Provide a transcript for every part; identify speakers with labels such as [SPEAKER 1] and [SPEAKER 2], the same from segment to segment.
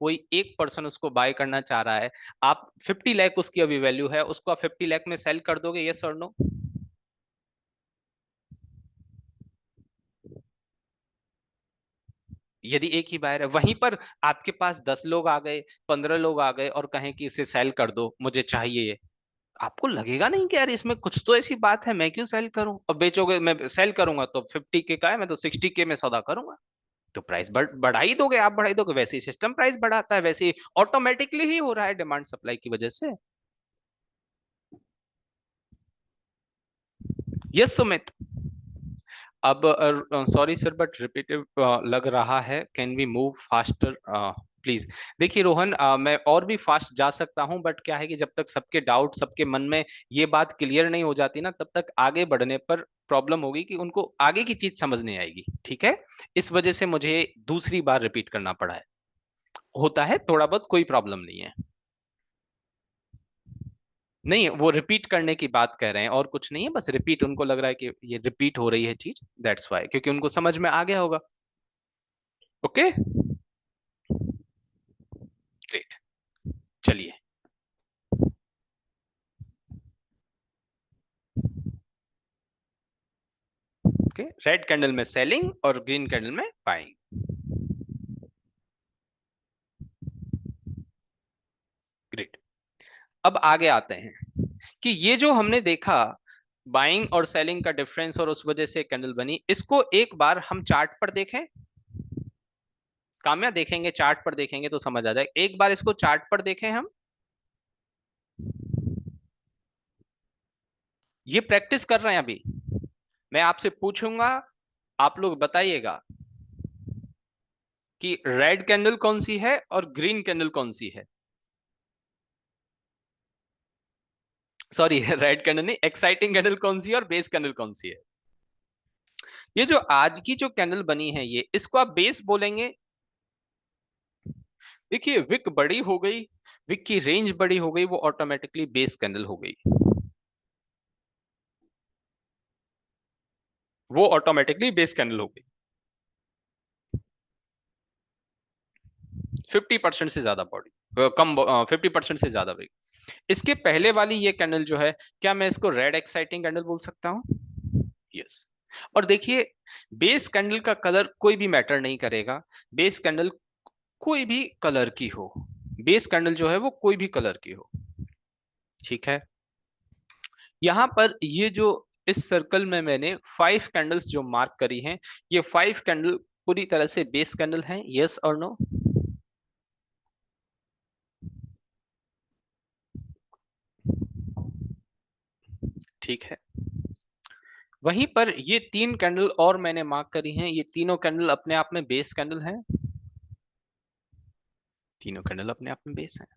[SPEAKER 1] कोई एक पर्सन उसको बाय करना चाह रहा है, आप 50 लाख उसकी अभी वैल्यू है, उसको आप 50 लाख में सेल कर दोगे, यस और नो? यदि एक ही बायर है, वहीं पर आपके पास 10 लोग आ गए, 15 लोग आ गए और कहें कि इसे सेल कर दो, मुझे चाहिए ये, आपको लगेगा नहीं कि यार इसमें कुछ तो ऐसी बात है, मैं क्यों सेल करूं? और बेचोगे, मैं सेल करूंगा तो 50 के का है, मैं तो 60 के में सौदा करूंगा। तो प्राइस बढ़ा ही दोगे, आप बढ़ा ही दोगे, वैसे ही सिस्टम प्राइस बढ़ाता है, वैसे ही ऑटोमेटिकली ही हो रहा है डिमांड सप्लाई की वजह से। यस सुमित। अब सॉरी सर बट रिपीटेड लग रहा है, can we move faster please? देखिए रोहन, मैं और भी फास्ट जा सकता हूं, बट क्या है कि जब तक सबके डाउट, सबके मन में ये बात क्लियर नहीं हो जाती ना, तब तक आगे बढ़ने पर प्रॉब्लम होगी कि उनको आगे की चीज समझ नहीं आएगी, ठीक है? इस वजह से मुझे दूसरी बार रिपीट करना पड़ा है। होता है थोड़ा बहुत, कोई प्रॉब्लम नहीं है। नहीं, वो रिपीट करने की बात कह रहे हैं, और कुछ नहीं है, बस रिपीट, उनको लग रहा है कि ये रिपीट हो रही है चीज, दैट्स वाई, क्योंकि उनको समझ में आ गया होगा। ओके, ग्रेट, चलिए। ओके, रेड कैंडल में सेलिंग और ग्रीन कैंडल में बाइंग। ग्रेट। अब आगे आते हैं कि ये जो हमने देखा, बाइंग और सेलिंग का डिफरेंस, और उस वजह से कैंडल बनी, इसको एक बार हम चार्ट पर देखें। काम्या, देखेंगे चार्ट पर, देखेंगे तो समझ आ जाए, एक बार इसको चार्ट पर देखें हम। ये प्रैक्टिस कर रहे हैं अभी, मैं आपसे पूछूंगा, आप लोग बताइएगा कि रेड कैंडल कौन सी है और ग्रीन कैंडल कौन सी है। सॉरी, रेड कैंडल नहीं, एक्साइटिंग कैंडल कौन सी है और बेस कैंडल कौन सी है? ये जो आज की जो कैंडल बनी है, ये, इसको आप बेस बोलेंगे। देखिए, विक बड़ी हो गई, विक की रेंज बड़ी हो गई, वो ऑटोमेटिकली बेस कैंडल हो गई, वो ऑटोमेटिकली बेस कैंडल हो गई। 50% से ज्यादा बॉडी, कम, 50% से ज्यादा विक। इसके पहले वाली ये कैंडल जो है, क्या मैं इसको रेड एक्साइटिंग कैंडल बोल सकता हूँ? यस। और देखिए, बेस कैंडल का कलर कोई भी मैटर नहीं करेगा, बेस कैंडल कोई भी कलर की हो, बेस कैंडल जो है वो कोई भी कलर की हो, ठीक है? यहां पर ये जो, इस सर्कल में मैंने 5 कैंडल्स जो मार्क करी हैं, ये 5 कैंडल पूरी तरह से बेस कैंडल हैं, यस और नो? ठीक है। वहीं पर ये 3 कैंडल और मैंने मार्क करी हैं, ये तीनों कैंडल अपने आप में बेस कैंडल हैं, तीनों कैंडल अपने आप में बेस हैं।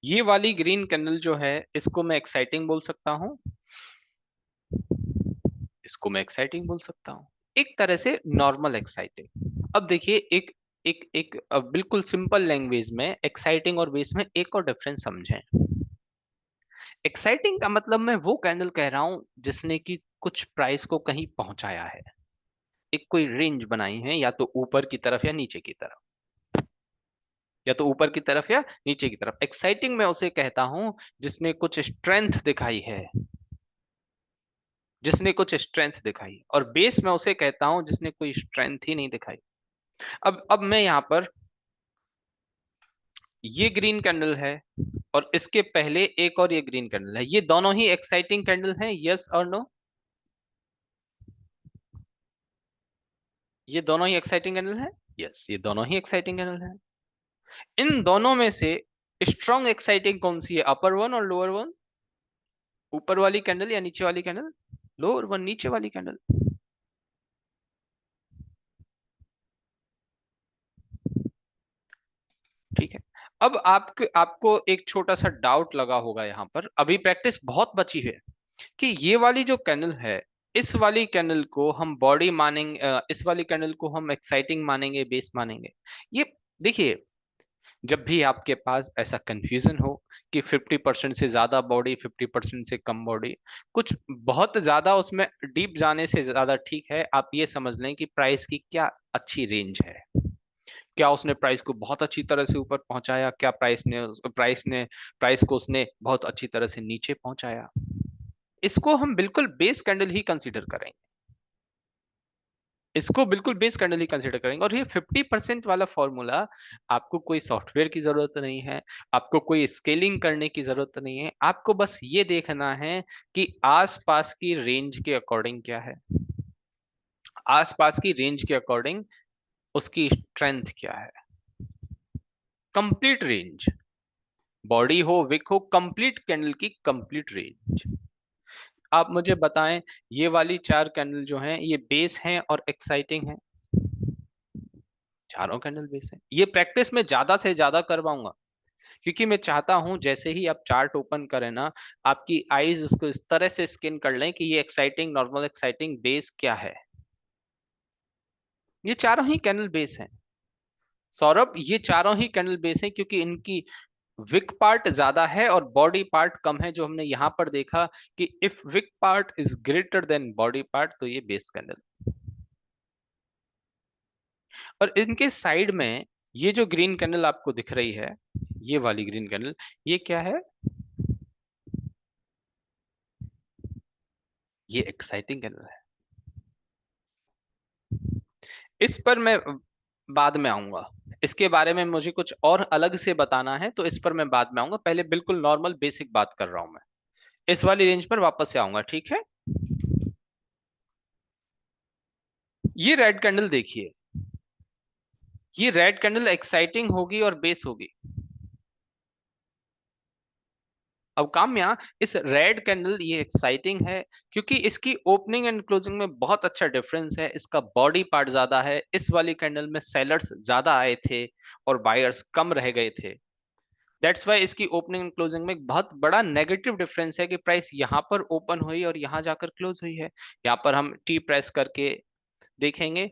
[SPEAKER 1] ये वाली ग्रीन कैंडल जो है, इसको मैं एक्साइटिंग बोल सकता हूँ, इसको मैं एक्साइटिंग बोल सकता हूँ, एक तरह से नॉर्मल एक्साइटिंग। अब देखिए, एक एक एक बिल्कुल सिंपल लैंग्वेज में एक्साइटिंग और बेस में एक और डिफरेंस समझें। एक्साइटिंग का मतलब मैं वो कैंडल कह रहा हूं जिसने कि कुछ प्राइस को कहीं पहुंचाया है, एक कोई रेंज बनाई है, या तो ऊपर की तरफ या नीचे की तरफ, या तो ऊपर की तरफ या नीचे की तरफ। एक्साइटिंग मैं उसे कहता हूं जिसने कुछ स्ट्रेंथ दिखाई है, जिसने कुछ स्ट्रेंथ दिखाई, और बेस मैं उसे कहता हूं जिसने कोई स्ट्रेंथ ही नहीं दिखाई। अब मैं यहां पर, ये ग्रीन कैंडल है और इसके पहले एक और ये ग्रीन कैंडल है, ये दोनों ही एक्साइटिंग कैंडल हैं, यस और नो? ये दोनों ही एक्साइटिंग कैंडल है, यस, ये दोनों ही एक्साइटिंग कैंडल है। इन दोनों में से स्ट्रॉन्ग एक्साइटिंग कौन सी है, अपर वन और लोअर वन? ऊपर वाली कैंडल या नीचे वाली कैंडल? लोअर वन, नीचे वाली कैंडल। ठीक है। अब आपको आपको एक छोटा सा डाउट लगा होगा यहाँ पर, अभी प्रैक्टिस बहुत बची है, कि ये वाली जो कैंडल है, इस वाली कैंडल को हम बॉडी मानेंगे, इस वाली कैंडल को हम एक्साइटिंग मानेंगे, बेस मानेंगे? ये देखिए, जब भी आपके पास ऐसा कंफ्यूजन हो कि 50% से ज्यादा बॉडी, 50% से कम बॉडी, कुछ बहुत ज्यादा उसमें डीप जाने से ज्यादा ठीक है आप ये समझ लें कि प्राइस की क्या अच्छी रेंज है। क्या उसने प्राइस को बहुत अच्छी तरह से ऊपर पहुंचाया, क्या प्राइस को उसने बहुत अच्छी तरह से नीचे पहुंचाया। इसको हम बिल्कुल बेस कैंडल ही कंसीडर करेंगे, इसको बिल्कुल बेस कैंडल ही कंसीडर करेंगे। और ये 50% वाला फॉर्मूला, आपको कोई सॉफ्टवेयर की जरूरत नहीं है, आपको कोई स्केलिंग करने की जरूरत नहीं है, आपको बस ये देखना है कि आसपास की रेंज के अकॉर्डिंग क्या है, आसपास की रेंज के अकॉर्डिंग उसकी स्ट्रेंथ क्या है। कंप्लीट रेंज, बॉडी हो विक हो, कंप्लीट कैंडल की कंप्लीट रेंज। आप मुझे बताएं, ये वाली चार कैंडल जो हैं ये बेस हैं और एक्साइटिंग हैं? चारों कैंडल बेस हैं। ये प्रैक्टिस में ज्यादा से ज्यादा करवाऊंगा, क्योंकि मैं चाहता हूं जैसे ही आप चार्ट ओपन करें ना, आपकी आईज उसको इस तरह से स्किन कर लें कि ये एक्साइटिंग, नॉर्मल, एक्साइटिंग, बेस क्या है। ये चारों ही कैंडल बेस हैं सौरभ, ये चारों ही कैंडल बेस हैं, क्योंकि इनकी विक पार्ट ज्यादा है और बॉडी पार्ट कम है, जो हमने यहां पर देखा कि if wick part is greater than body part तो ये बेस कैंडल। और इनके साइड में ये जो ग्रीन कैंडल आपको दिख रही है, ये वाली ग्रीन कैंडल, ये क्या है? ये एक्साइटिंग कैंडल है। इस पर मैं बाद में आऊंगा, इसके बारे में मुझे कुछ और अलग से बताना है, तो इस पर मैं बाद में आऊंगा। पहले बिल्कुल नॉर्मल बेसिक बात कर रहा हूं मैं, इस वाली रेंज पर वापस से आऊंगा, ठीक है? ये रेड कैंडल देखिए, ये रेड कैंडल एक्साइटिंग होगी और बेस होगी। अब काम्या, इस रेड कैंडल ये एक्साइटिंग है क्योंकि इसकी ओपनिंग एंड क्लोजिंग में बहुत अच्छा डिफरेंस है, इसका बॉडी पार्ट ज्यादा है। इस वाली कैंडल में सेलर्स ज्यादा आए थे और बायर्स कम रह गए थे। दैट्स वाई इसकी ओपनिंग एंड क्लोजिंग में एक बहुत बड़ा नेगेटिव डिफरेंस है कि प्राइस यहाँ पर ओपन हुई और यहाँ जाकर क्लोज हुई है। यहाँ पर हम टी प्रेस करके देखेंगे,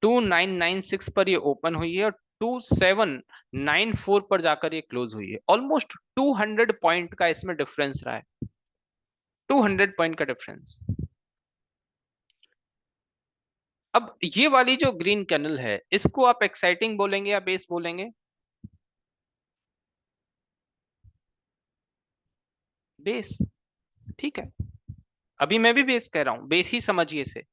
[SPEAKER 1] 2996 पर ये ओपन हुई है और 2794 पर जाकर ये क्लोज हुई है। ऑलमोस्ट 200 पॉइंट का इसमें डिफरेंस रहा है, 200 पॉइंट का डिफरेंस। अब ये वाली जो ग्रीन कैंडल है, इसको आप एक्साइटिंग बोलेंगे या बेस बोलेंगे? बेस, ठीक है। अभी मैं भी बेस कह रहा हूं, बेस ही समझिए इसे।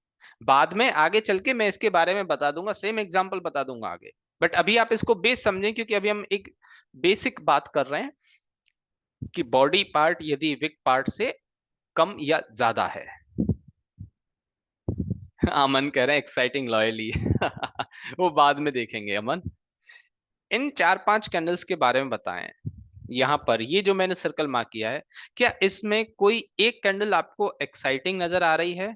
[SPEAKER 1] बाद में आगे चल के मैं इसके बारे में बता दूंगा, सेम एग्जांपल बता दूंगा आगे। बट अभी आप इसको बेस समझें, क्योंकि अभी हम एक बेसिक बात कर रहे हैं कि बॉडी पार्ट यदि विक पार्ट से कम या ज्यादा है। अमन कह रहे हैं एक्साइटिंग लॉयली वो बाद में देखेंगे अमन। इन चार पांच कैंडल्स के बारे में बताएं। यहाँ पर ये जो मैंने सर्कल मार्क किया है, क्या इसमें कोई एक कैंडल आपको एक्साइटिंग नजर आ रही है?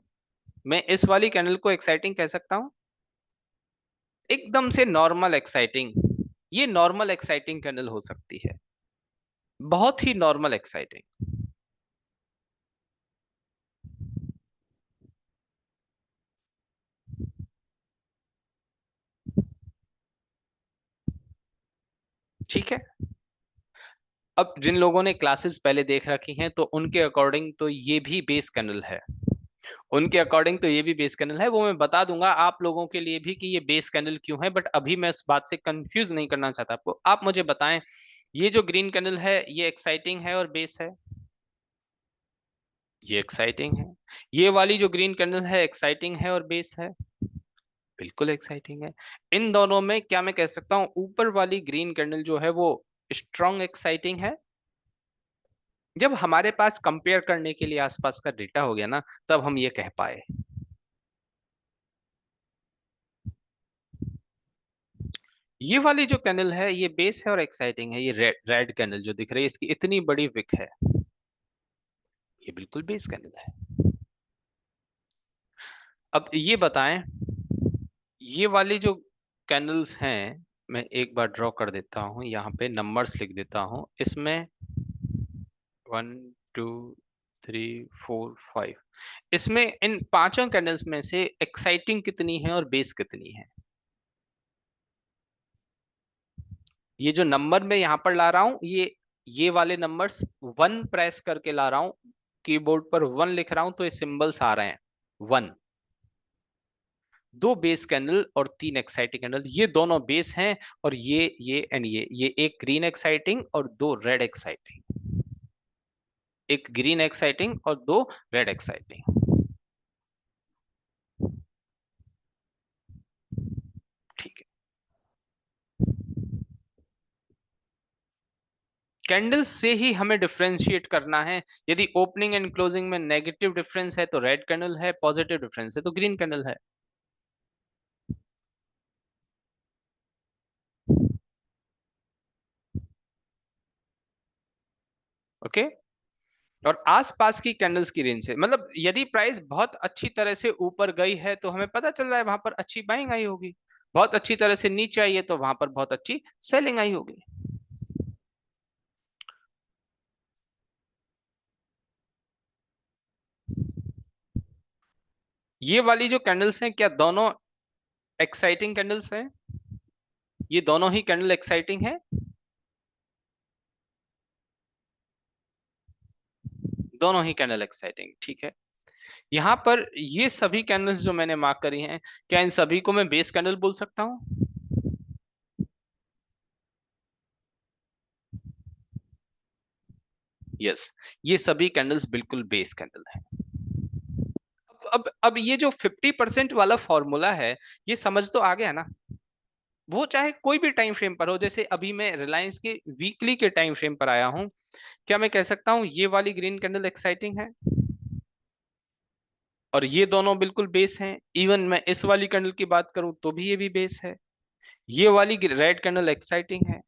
[SPEAKER 1] मैं इस वाली कैंडल को एक्साइटिंग कह सकता हूं? एकदम से नॉर्मल एक्साइटिंग, ये नॉर्मल एक्साइटिंग कैंडल हो सकती है, बहुत ही नॉर्मल एक्साइटिंग। ठीक है। अब जिन लोगों ने क्लासेस पहले देख रखी हैं तो उनके अकॉर्डिंग तो ये भी बेस कैंडल है, उनके अकॉर्डिंग तो ये भी बेस कैंडल है। वो मैं बता दूंगा आप लोगों के लिए भी कि ये बेस कैंडल क्यों है, बट अभी मैं इस बात से कंफ्यूज नहीं करना चाहता आपको। आप मुझे बताएं, ये जो ग्रीन कैंडल है ये एक्साइटिंग है और बेस है? ये एक्साइटिंग है। ये वाली जो ग्रीन कैंडल है एक्साइटिंग है और बेस है? बिल्कुल एक्साइटिंग है। इन दोनों में क्या मैं कह सकता हूँ ऊपर वाली ग्रीन कैंडल जो है वो स्ट्रॉन्ग एक्साइटिंग है? जब हमारे पास कंपेयर करने के लिए आसपास का डेटा हो गया ना, तब हम ये कह पाए। ये वाली जो कैंडल है ये बेस है और एक्साइटिंग है। ये रेड रेड कैंडल जो दिख रही है, इसकी इतनी बड़ी विक है, ये बिल्कुल बेस कैंडल है। अब ये बताएं, ये वाली जो कैंडल्स हैं, मैं एक बार ड्रॉ कर देता हूं, यहाँ पे नंबर्स लिख देता हूं इसमें, 1 2 3 4 5। इसमें इन पांचों कैंडल्स में से एक्साइटिंग कितनी है और बेस कितनी है? ये जो नंबर मैं यहाँ पर ला रहा हूँ, ये वाले नंबर्स 1 प्रेस करके ला रहा हूँ, कीबोर्ड पर 1 लिख रहा हूं तो ये सिंबल्स आ रहे हैं 1। दो बेस कैंडल और तीन एक्साइटिंग कैंडल, ये दोनों बेस हैं, और ये एंड ये एक ग्रीन एक्साइटिंग और दो रेड एक्साइटिंग, एक ग्रीन एक्साइटिंग और दो रेड एक्साइटिंग। ठीक है, कैंडल्स से ही हमें डिफरेंशिएट करना है। यदि ओपनिंग एंड क्लोजिंग में नेगेटिव डिफरेंस है तो रेड कैंडल है, पॉजिटिव डिफरेंस है तो ग्रीन कैंडल है। ओके। और आसपास की कैंडल्स की रेंज से मतलब यदि प्राइस बहुत अच्छी तरह से ऊपर गई है तो हमें पता चल रहा है वहां पर अच्छी बाइंग आई होगी, बहुत अच्छी तरह से नीचे आई है तो वहां पर बहुत अच्छी सेलिंग आई होगी। ये वाली जो कैंडल्स हैं क्या दोनों एक्साइटिंग कैंडल्स हैं? ये दोनों ही कैंडल एक्साइटिंग है? दोनों ही कैंडल एक्साइटिंग, ठीक है। यहाँ पर ये सभी कैंडल्स जो मैंने मार्क करी हैं, क्या इन सभी को मैं बेस कैंडल बोल सकता हूँ? यस, ये सभी कैंडल्स बिल्कुल बेस कैंडल हैं। अब ये जो 50% वाला फॉर्मूला है, ये समझ तो आ गया ना? वो चाहे कोई भी टाइम फ्रेम पर हो, जैसे अभी मैं रिलायंस के वीकली के टाइम फ्रेम पर आया हूं, क्या मैं कह सकता हूं ये वाली ग्रीन कैंडल एक्साइटिंग है और ये दोनों बिल्कुल बेस हैं? इवन मैं इस वाली कैंडल की बात करूं तो भी ये भी बेस है। ये वाली रेड कैंडल एक्साइटिंग है।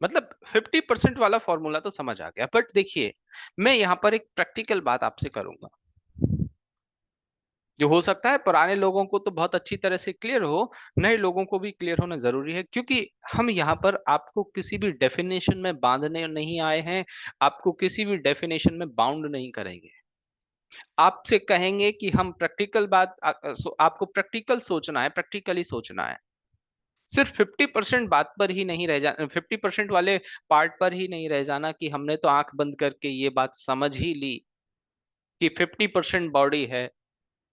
[SPEAKER 1] मतलब 50% वाला फॉर्मूला तो समझ आ गया, बट देखिए मैं यहां पर एक प्रैक्टिकल बात आपसे करूंगा, जो हो सकता है पुराने लोगों को तो बहुत अच्छी तरह से क्लियर हो, नए लोगों को भी क्लियर होना जरूरी है, क्योंकि हम यहाँ पर आपको किसी भी डेफिनेशन में बांधने नहीं आए हैं, आपको किसी भी डेफिनेशन में बाउंड नहीं करेंगे। आपसे कहेंगे कि हम प्रैक्टिकल बात आपको प्रैक्टिकल सोचना है, प्रैक्टिकली सोचना है। सिर्फ 50% बात पर ही नहीं रह जाना, 50% वाले पार्ट पर ही नहीं रह जाना कि हमने तो आंख बंद करके ये बात समझ ही ली कि 50% बॉडी है,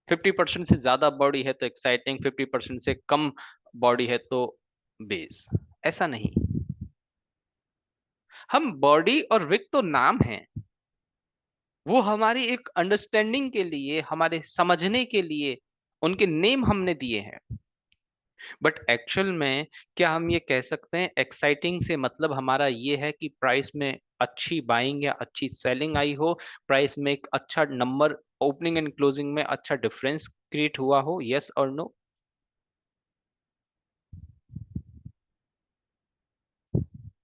[SPEAKER 1] 50% से ज्यादा बॉडी है तो एक्साइटिंग, 50% से कम बॉडी है तो बेस। ऐसा नहीं। हम बॉडी और विक तो नाम है, वो हमारी एक अंडरस्टैंडिंग के लिए, हमारे समझने के लिए उनके नेम हमने दिए हैं। बट एक्चुअल में क्या हम ये कह सकते हैं एक्साइटिंग से मतलब हमारा ये है कि प्राइस में अच्छी बाइंग या अच्छी सेलिंग आई हो, प्राइस में एक अच्छा नंबर ओपनिंग एंड क्लोजिंग में अच्छा डिफरेंस क्रिएट हुआ हो? यस और नो?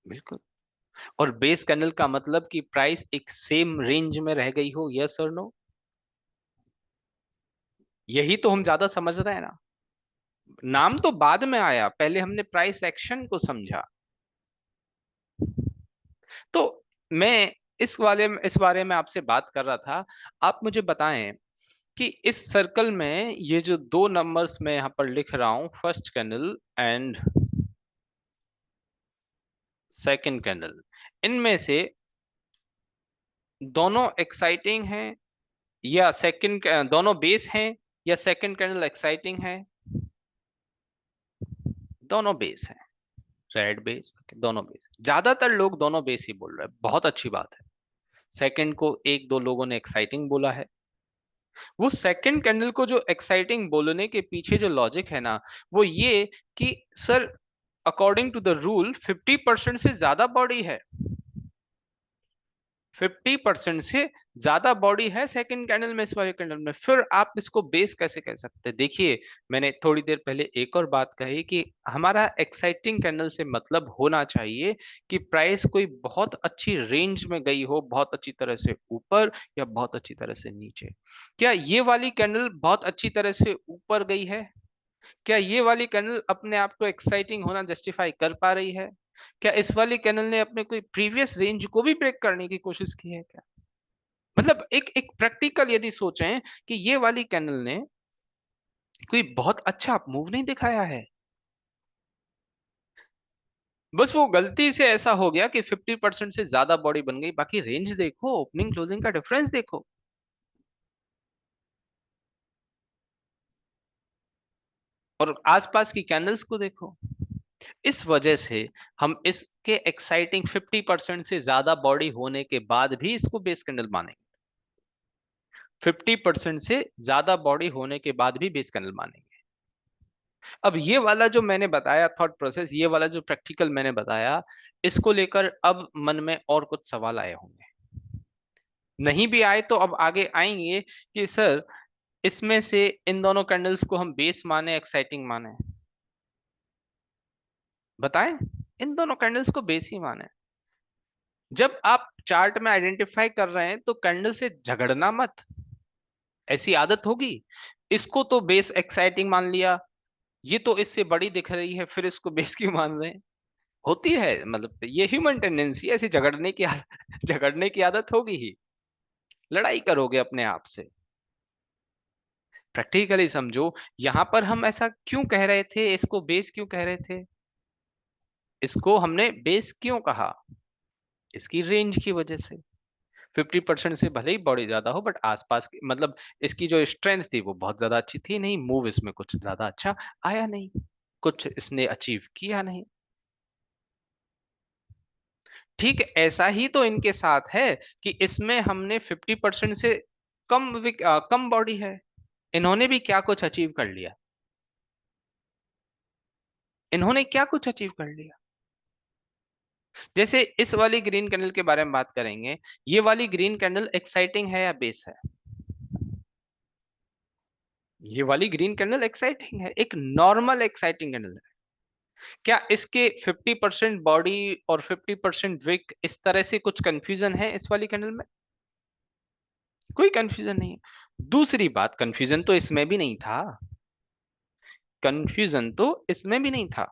[SPEAKER 1] बिल्कुल। और बेस कैंडल का मतलब कि प्राइस एक सेम रेंज में रह गई हो? यस और नो? यही तो हम ज्यादा समझ रहे हैं ना। नाम तो बाद में आया, पहले हमने प्राइस एक्शन को समझा। तो मैं इस बारे में आपसे बात कर रहा था। आप मुझे बताएं कि इस सर्कल में ये जो दो नंबर्स मैं यहाँ पर लिख रहा हूं, first candle and second candle, इनमें से दोनों एक्साइटिंग हैं या सेकंड, दोनों बेस हैं या सेकंड कैंडल एक्साइटिंग है? दोनों बेस हैं। रेड बेस, दोनों बेस। ज्यादातर लोग दोनों बेस ही बोल रहे हैं, बहुत अच्छी बात है। सेकंड को एक दो लोगों ने एक्साइटिंग बोला है। वो सेकंड कैंडल को जो एक्साइटिंग बोलने के पीछे जो लॉजिक है ना, वो ये कि sir according to the rule 50% से ज्यादा बॉडी है, 50% से ज्यादा बॉडी है सेकंड कैंडल में, इस वाले कैंडल में, फिर आप इसको बेस कैसे कह सकते हैं? देखिए मैंने थोड़ी देर पहले एक और बात कही कि हमारा एक्साइटिंग कैंडल से मतलब होना चाहिए कि प्राइस कोई बहुत अच्छी रेंज में गई हो, बहुत अच्छी तरह से ऊपर या बहुत अच्छी तरह से नीचे। क्या ये वाली कैंडल बहुत अच्छी तरह से ऊपर गई है? क्या ये वाली कैंडल अपने आप को एक्साइटिंग होना जस्टिफाई कर पा रही है? क्या इस वाली कैंडल ने अपने कोई प्रीवियस रेंज को भी ब्रेक करने की कोशिश की है क्या? मतलब एक एक प्रैक्टिकल यदि सोचें कि ये वाली कैंडल ने कोई बहुत अच्छा मूव नहीं दिखाया है, बस वो गलती से ऐसा हो गया कि 50% से ज्यादा बॉडी बन गई। बाकी रेंज देखो, ओपनिंग क्लोजिंग का डिफरेंस देखो। और आसपास की कैंडल्स को देखो। इस वजह से हम इसके एक्साइटिंग 50% से ज्यादा बॉडी होने के बाद भी इसको बेस कैंडल मानेंगे। 50% से ज्यादा बॉडी होने के बाद भी बेस कैंडल मानेंगे। अब ये वाला जो मैंने बताया थॉट प्रोसेस, ये वाला जो प्रैक्टिकल मैंने बताया, इसको लेकर अब मन में और कुछ सवाल आए होंगे। नहीं भी आए तो अब आगे आएंगे कि सर इसमें से इन दोनों कैंडल्स को हम बेस माने एक्साइटिंग माने? बताएं। इन दोनों कैंडल्स को बेस ही माने। जब आप चार्ट में आइडेंटिफाई कर रहे हैं तो कैंडल से झगड़ना मत। ऐसी आदत होगी, इसको तो बेस एक्साइटिंग मान लिया, ये तो इससे बड़ी दिख रही है, फिर इसको बेस क्यों मान रहे हैं? होती है, मतलब ये ह्यूमन टेंडेंसी, ऐसी झगड़ने की झगड़ने की आदत होगी ही। लड़ाई करोगे अपने आप से। प्रैक्टिकली समझो, यहां पर हम ऐसा क्यों कह रहे थे, इसको बेस क्यों कह रहे थे? इसको हमने बेस क्यों कहा? इसकी रेंज की वजह से। 50% से भले ही बॉडी ज्यादा हो, बट आसपास की, मतलब इसकी जो स्ट्रेंथ थी वो बहुत ज्यादा अच्छी थी नहीं, मूव इसमें कुछ ज्यादा अच्छा आया नहीं, कुछ इसने अचीव किया नहीं। ठीक ऐसा ही तो इनके साथ है कि इसमें हमने 50% से कम बॉडी है, इन्होंने भी क्या कुछ अचीव कर लिया? इन्होंने क्या कुछ अचीव कर लिया? जैसे इस वाली ग्रीन कैंडल के बारे में बात करेंगे, ये वाली ग्रीन कैंडल एक्साइटिंग है या बेस है? ये वाली ग्रीन कैंडल एक्साइटिंग है, एक नॉर्मल एक्साइटिंग कैंडल है। क्या इसके 50% बॉडी और 50% विक, इस तरह से कुछ कंफ्यूजन है इस वाली कैंडल में? कोई कंफ्यूजन नहीं है। दूसरी बात, कंफ्यूजन तो इसमें भी नहीं था, कंफ्यूजन तो इसमें भी नहीं था।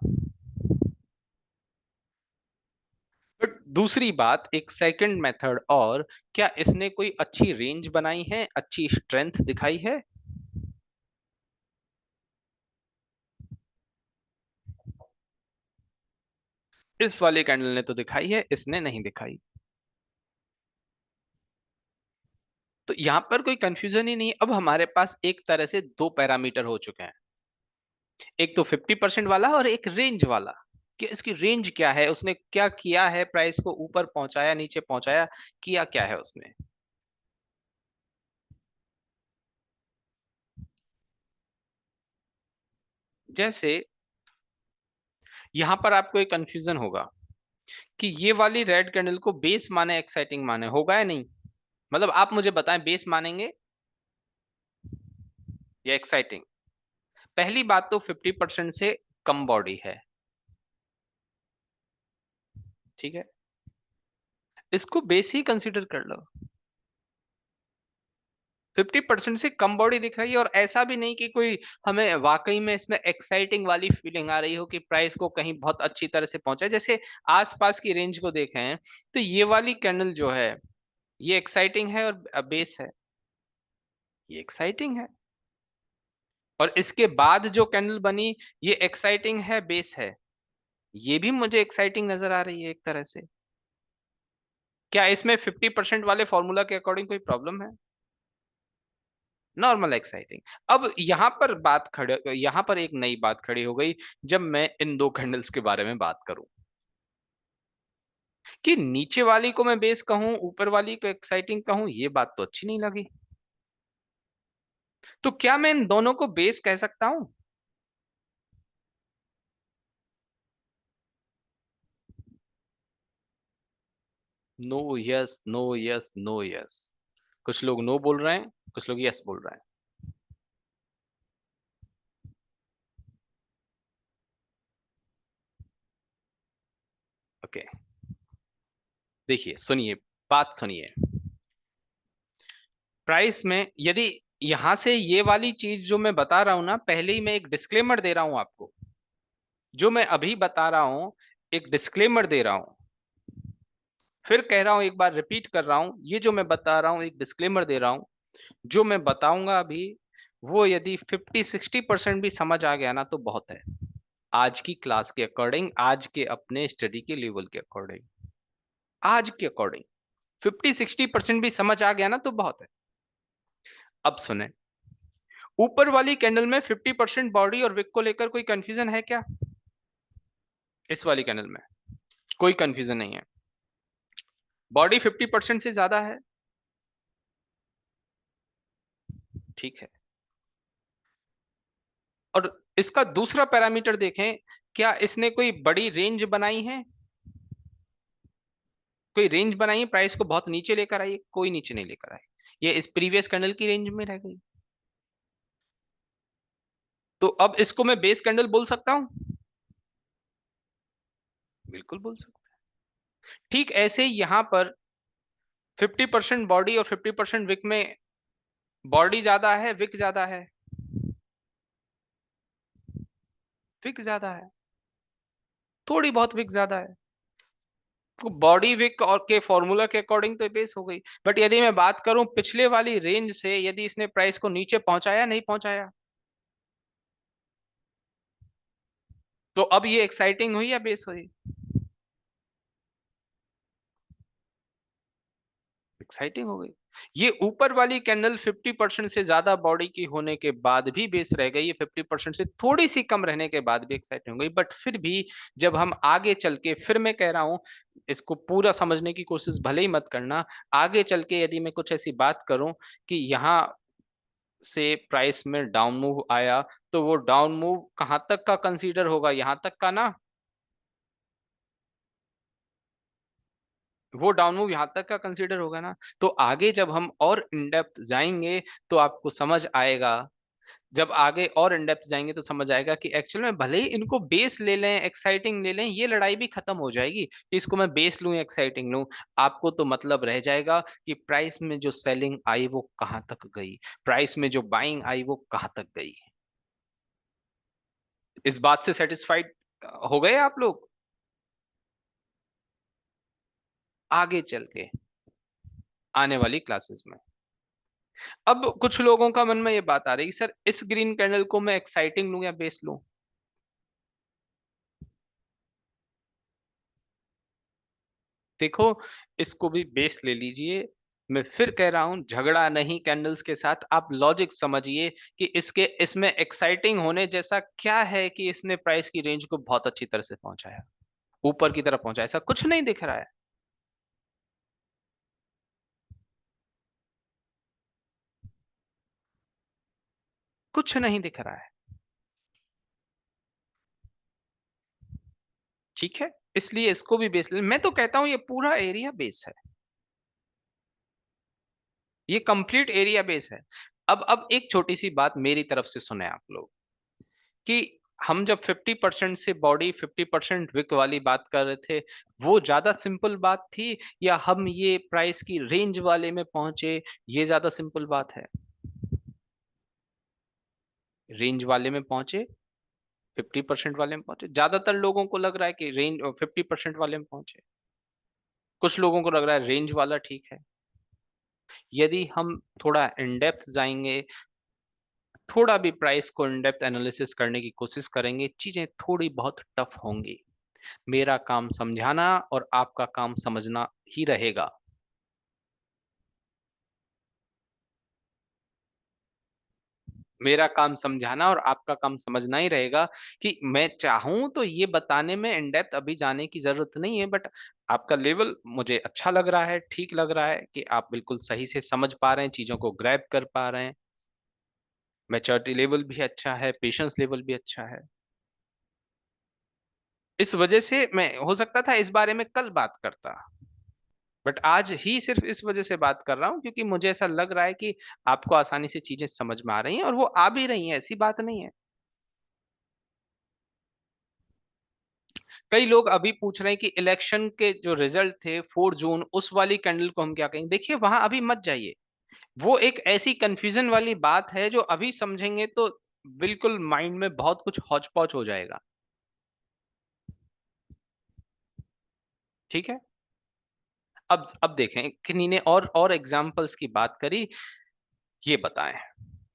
[SPEAKER 1] बट दूसरी बात, एक सेकंड मेथड और, क्या इसने कोई अच्छी रेंज बनाई है, अच्छी स्ट्रेंथ दिखाई है? इस वाले कैंडल ने तो दिखाई है, इसने नहीं दिखाई। तो यहां पर कोई कंफ्यूजन ही नहीं। अब हमारे पास एक तरह से दो पैरामीटर हो चुके हैं, एक तो 50% वाला और एक रेंज वाला। कि इसकी रेंज क्या है, उसने क्या किया है, प्राइस को ऊपर पहुंचाया, नीचे पहुंचाया, किया क्या है उसने? जैसे यहां पर आपको एक कंफ्यूजन होगा कि ये वाली रेड कैंडल को बेस माने एक्साइटिंग माने, होगा या नहीं? मतलब आप मुझे बताएं, बेस मानेंगे या एक्साइटिंग? पहली बात तो 50% से कम बॉडी है, ठीक है, इसको बेस ही कंसीडर कर लो। 50% से कम बॉडी दिख रही है, और ऐसा भी नहीं कि कोई हमें वाकई में इसमें एक्साइटिंग वाली फीलिंग आ रही हो कि प्राइस को कहीं बहुत अच्छी तरह से पहुंचा। जैसे आसपास की रेंज को देखें तो ये वाली कैंडल जो है, ये एक्साइटिंग है और बेस है, ये एक्साइटिंग है। और इसके बाद जो कैंडल बनी, ये एक्साइटिंग है, बेस है, ये भी मुझे एक्साइटिंग नजर आ रही है एक तरह से। क्या इसमें 50% वाले फॉर्मूला के अकॉर्डिंग कोई प्रॉब्लम है? Normal exciting. अब यहां पर एक नई बात खड़ी हो गई, जब मैं इन दो कैंडल्स के बारे में बात करूं कि नीचे वाली को मैं बेस कहूं, ऊपर वाली को एक्साइटिंग कहूं, ये बात तो अच्छी नहीं लगी। तो क्या मैं इन दोनों को बेस कह सकता हूं? No yes, no yes, no yes. कुछ लोग नो बोल रहे हैं, कुछ लोग यस बोल रहे हैं। ओके, देखिए, सुनिए, बात सुनिए। प्राइस में यदि यहां से ये वाली चीज जो मैं बता रहा हूं ना, पहले ही मैं एक डिस्क्लेमर दे रहा हूं आपको, जो मैं अभी बता रहा हूं, एक डिस्क्लेमर दे रहा हूं, फिर कह रहा हूं, एक बार रिपीट कर रहा हूं, ये जो मैं बता रहा हूं एक डिस्क्लेमर दे रहा हूं, जो मैं बताऊंगा अभी, वो यदि 50-60% भी समझ आ गया ना तो बहुत है। आज की क्लास के अकॉर्डिंग, आज के अपने स्टडी के लेवल के अकॉर्डिंग, आज के अकॉर्डिंग 50-60% भी समझ आ गया ना तो बहुत है। अब सुने, ऊपर वाली कैंडल में 50% बॉडी और विक को लेकर कोई कंफ्यूजन है क्या? इस वाली कैंडल में कोई कंफ्यूजन नहीं है। बॉडी 50% से ज्यादा है, ठीक है। और इसका दूसरा पैरामीटर देखें, क्या इसने कोई बड़ी रेंज बनाई है? कोई रेंज बनाई है, प्राइस को बहुत नीचे लेकर आई है? कोई नीचे नहीं लेकर आई, ये इस प्रीवियस कैंडल की रेंज में रह गई। तो अब इसको मैं बेस कैंडल बोल सकता हूं? बिल्कुल बोल सकता हूं। ठीक ऐसे ही यहां पर 50% बॉडी और 50% विक में बॉडी ज्यादा है, विक ज्यादा है? विक ज्यादा है, थोड़ी बहुत विक ज्यादा है। तो बॉडी विक और के फॉर्मूला के अकॉर्डिंग तो बेस हो गई। बट यदि मैं बात करूं पिछले वाली रेंज से, यदि इसने प्राइस को नीचे पहुंचाया, नहीं पहुंचाया, तो अब ये एक्साइटिंग हुई या बेस हुई? एक्साइटिंग हो गई। ये ऊपर वाली कैंडल 50% से ज्यादा बॉडी की होने के बाद भी बेस रह गई, ये 50% से थोड़ी सी कम रहने के बाद भी एक्साइटिंग हो गई। बट फिर भी जब हम आगे चल के, फिर मैं कह रहा हूं, इसको पूरा समझने की कोशिश भले ही मत करना, आगे चल के यदि मैं कुछ ऐसी बात करूं कि यहां से प्राइस में डाउन मूव आया, तो वो डाउन मूव कहां तक का कंसीडर होगा? यहां तक का ना? वो डाउन मूव यहां तक का कंसीडर होगा ना? तो आगे जब हम और इन डेप्थ जाएंगे तो आपको समझ आएगा, जब आगे और इन डेप्थ जाएंगे तो समझ आएगा कि एक्चुअल में भले ही इनको बेस ले लें, एक्साइटिंग ले लें, ये लड़ाई भी खत्म हो जाएगी कि इसको मैं बेस लूं या एक्साइटिंग लूं। आपको तो मतलब रह जाएगा कि प्राइस में जो सेलिंग आई वो कहां तक गई, प्राइस में जो बाइंग आई वो कहां तक गई। इस बात से सेटिस्फाइड हो गए आप लोग? आगे चल के आने वाली क्लासेस में अब कुछ लोगों का मन में ये बात आ रही है, सर इस ग्रीन कैंडल को मैं एक्साइटिंग लूं या बेस लूं? देखो, इसको भी बेस ले लीजिए। मैं फिर कह रहा हूं, झगड़ा नहीं कैंडल्स के साथ, आप लॉजिक समझिए कि इसके इसमें एक्साइटिंग होने जैसा क्या है कि इसने प्राइस की रेंज को बहुत अच्छी तरह से पहुंचाया, ऊपर की तरफ पहुंचाया, ऐसा कुछ नहीं दिख रहा है। कुछ नहीं दिख रहा है, ठीक है। इसलिए इसको भी बेस ले, मैं तो कहता हूं ये पूरा एरिया बेस है, ये कंप्लीट एरिया बेस है। अब एक छोटी सी बात मेरी तरफ से सुने आप लोग, कि हम जब 50% से बॉडी 50% विक वाली बात कर रहे थे, वो ज्यादा सिंपल बात थी, या हम ये प्राइस की रेंज वाले में पहुंचे, ये ज्यादा सिंपल बात है? रेंज वाले में पहुंचे, 50% वाले में पहुंचे, ज्यादातर लोगों को लग रहा है कि रेंज 50% वाले में पहुंचे, कुछ लोगों को लग रहा है रेंज वाला ठीक है। यदि हम थोड़ा इन डेप्थ जाएंगे, थोड़ा भी प्राइस को इन डेप्थ एनालिसिस करने की कोशिश करेंगे, चीजें थोड़ी बहुत टफ होंगी। मेरा काम समझाना और आपका काम समझना ही रहेगा। मेरा काम समझाना और आपका काम समझना ही रहेगा। कि मैं चाहूं तो ये बताने में इन डेप्थ अभी जाने की जरूरत नहीं है, बट आपका लेवल मुझे अच्छा लग रहा है, ठीक लग रहा है कि आप बिल्कुल सही से समझ पा रहे हैं, चीजों को ग्रैब कर पा रहे हैं। मैच्योरिटी लेवल भी अच्छा है, पेशेंस लेवल भी अच्छा है। इस वजह से मैं, हो सकता था इस बारे में कल बात करता, बट आज ही सिर्फ इस वजह से बात कर रहा हूं क्योंकि मुझे ऐसा लग रहा है कि आपको आसानी से चीजें समझ में आ रही हैं, और वो आ भी रही हैं, ऐसी बात नहीं है। कई लोग अभी पूछ रहे हैं कि इलेक्शन के जो रिजल्ट थे 4 जून, उस वाली कैंडल को हम क्या कहेंगे? देखिए, वहां अभी मत जाइए, वो एक ऐसी कंफ्यूजन वाली बात है जो अभी समझेंगे तो बिल्कुल माइंड में बहुत कुछ हौच पौच हो जाएगा, ठीक है। अब देखें, किन्हीं ने और एग्जाम्पल्स की बात करी, ये बताएं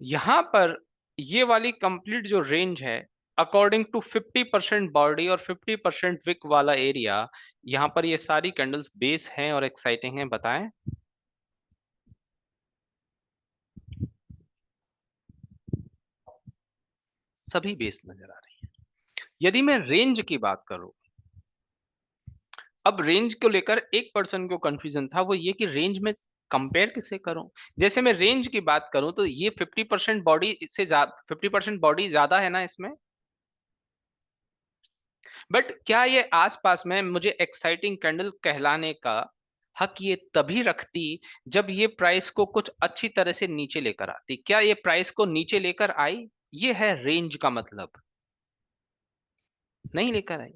[SPEAKER 1] यहां पर ये वाली कंप्लीट जो रेंज है, अकॉर्डिंग टू 50% बॉडी और 50% विक वाला एरिया, यहां पर ये सारी कैंडल्स बेस हैं और एक्साइटिंग हैं, बताएं। सभी बेस नजर आ रही है। यदि मैं रेंज की बात करूं, अब रेंज को लेकर एक पर्सन को कंफ्यूजन था, वो ये कि रेंज में कंपेयर किससे करूं। जैसे मैं रेंज की बात करूं तो ये 50% बॉडी से 50% बॉडी ज्यादा है ना इसमें, बट क्या ये आसपास में मुझे एक्साइटिंग कैंडल कहलाने का हक ये तभी रखती जब ये प्राइस को कुछ अच्छी तरह से नीचे लेकर आती। क्या ये प्राइस को नीचे लेकर आई? ये है रेंज का मतलब, नहीं लेकर आई।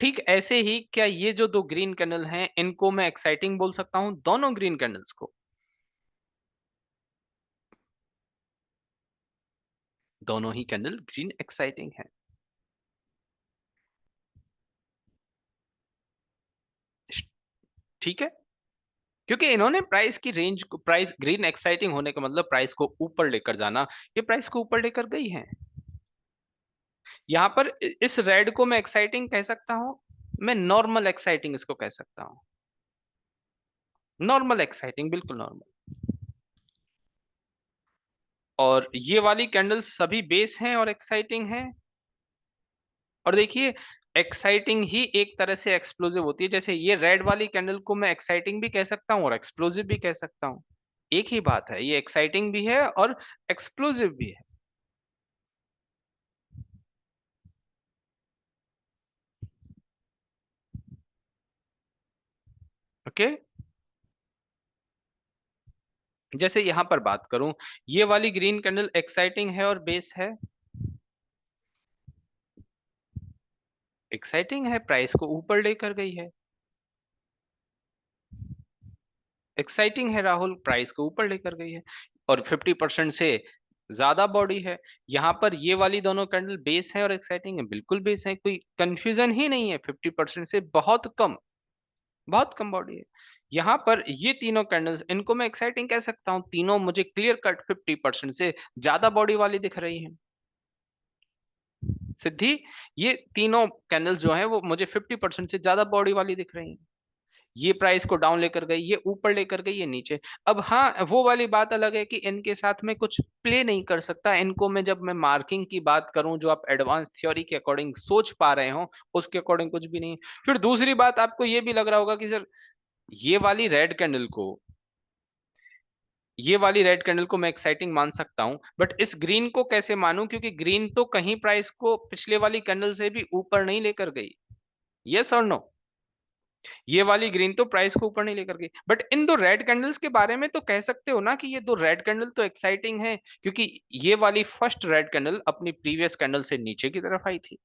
[SPEAKER 1] ठीक ऐसे ही क्या ये जो दो ग्रीन कैंडल हैं इनको मैं एक्साइटिंग बोल सकता हूं, दोनों ग्रीन कैंडल्स को? दोनों ही कैंडल ग्रीन एक्साइटिंग है। ठीक है, क्योंकि इन्होंने प्राइस की रेंज को, प्राइस ग्रीन एक्साइटिंग होने का मतलब प्राइस को ऊपर लेकर जाना, ये प्राइस को ऊपर लेकर गई है। यहाँ पर इस रेड को मैं एक्साइटिंग कह सकता हूं, मैं नॉर्मल एक्साइटिंग इसको कह सकता हूं। नॉर्मल एक्साइटिंग, बिल्कुल नॉर्मल। और ये वाली कैंडल्स सभी बेस हैं और एक्साइटिंग हैं। और देखिए, एक्साइटिंग ही एक तरह से एक्सप्लोसिव होती है। जैसे ये रेड वाली कैंडल को मैं एक्साइटिंग भी कह सकता हूँ और एक्सप्लोसिव भी कह सकता हूँ। एक ही बात है, ये एक्साइटिंग भी है और एक्सप्लोसिव भी है। ओके, जैसे यहां पर बात करूं, ये वाली ग्रीन कैंडल एक्साइटिंग है और बेस है। एक्साइटिंग है, प्राइस को ऊपर लेकर गई है। एक्साइटिंग है राहुल, प्राइस को ऊपर लेकर गई है। और 50% से ज्यादा बॉडी है। यहाँ पर ये वाली दोनों कैंडल बेस है और एक्साइटिंग है, बिल्कुल बेस है, कोई कंफ्यूजन ही नहीं है। 50% से बहुत कम, बहुत कम बॉडी है। यहाँ पर ये तीनों कैंडल्स, इनको मैं एक्साइटिंग कह सकता हूँ। तीनों मुझे क्लियर कट 50% से ज्यादा बॉडी वाली दिख रही है। सिद्धि, ये तीनों कैंडल्स जो हैं वो मुझे 50% से ज्यादा बॉडी वाली दिख रही हैं। ये प्राइस को डाउन लेकर गई, ये ऊपर लेकर गई, ये नीचे। अब हाँ, वो वाली बात अलग है कि इनके साथ में कुछ प्ले नहीं कर सकता। इनको मैं, जब मैं मार्किंग की बात करूं, जो आप एडवांस थ्योरी के अकॉर्डिंग सोच पा रहे हो, उसके अकॉर्डिंग कुछ भी नहीं। फिर दूसरी बात, आपको ये भी लग रहा होगा कि सर, ये वाली रेड कैंडल को, ये वाली रेड कैंडल को मैं एक्साइटिंग मान सकता हूं, बट इस ग्रीन को कैसे मानूं, क्योंकि ग्रीन तो कहीं प्राइस को पिछले वाली कैंडल से भी ऊपर नहीं लेकर गई। यस और नो? ये वाली ग्रीन तो प्राइस को ऊपर नहीं लेकर गई, बट इन दो रेड कैंडल्स के बारे में तो कह सकते हो ना कि ये दो रेड कैंडल तो एक्साइटिंग है, क्योंकि ये वाली फर्स्ट रेड कैंडल अपनी प्रीवियस कैंडल से नीचे की तरफ आई थी।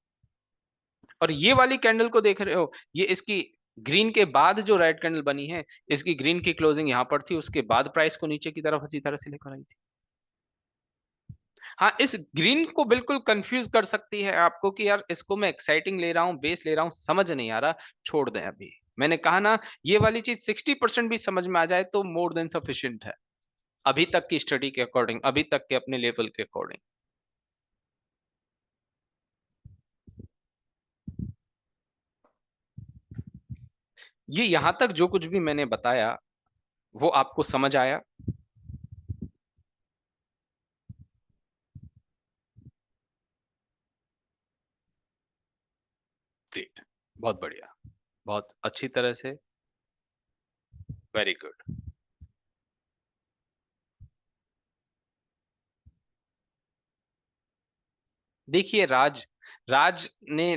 [SPEAKER 1] और ये वाली कैंडल को देख रहे हो, ये इसकी ग्रीन के बाद जो रेड कैंडल बनी है, इसकी ग्रीन की क्लोजिंग यहां पर थी, उसके बाद प्राइस को नीचे की तरफ अच्छी तरह से लेकर आई थी। हाँ, इस ग्रीन को बिल्कुल कंफ्यूज कर सकती है आपको कि यार इसको मैं एक्साइटिंग ले रहा हूँ, बेस ले रहा हूँ, समझ नहीं आ रहा। छोड़ दें अभी। मैंने कहा ना, ये वाली चीज 60% भी समझ में आ जाए तो मोर देन सफिशिएंट है, अभी तक की स्टडी के अकॉर्डिंग, अभी तक के अपने लेवल के अकॉर्डिंग। ये यहां तक जो कुछ भी मैंने बताया, वो आपको समझ आया? ग्रेट, बहुत बढ़िया, बहुत अच्छी तरह से। Very good. देखिए, राज, राज ने,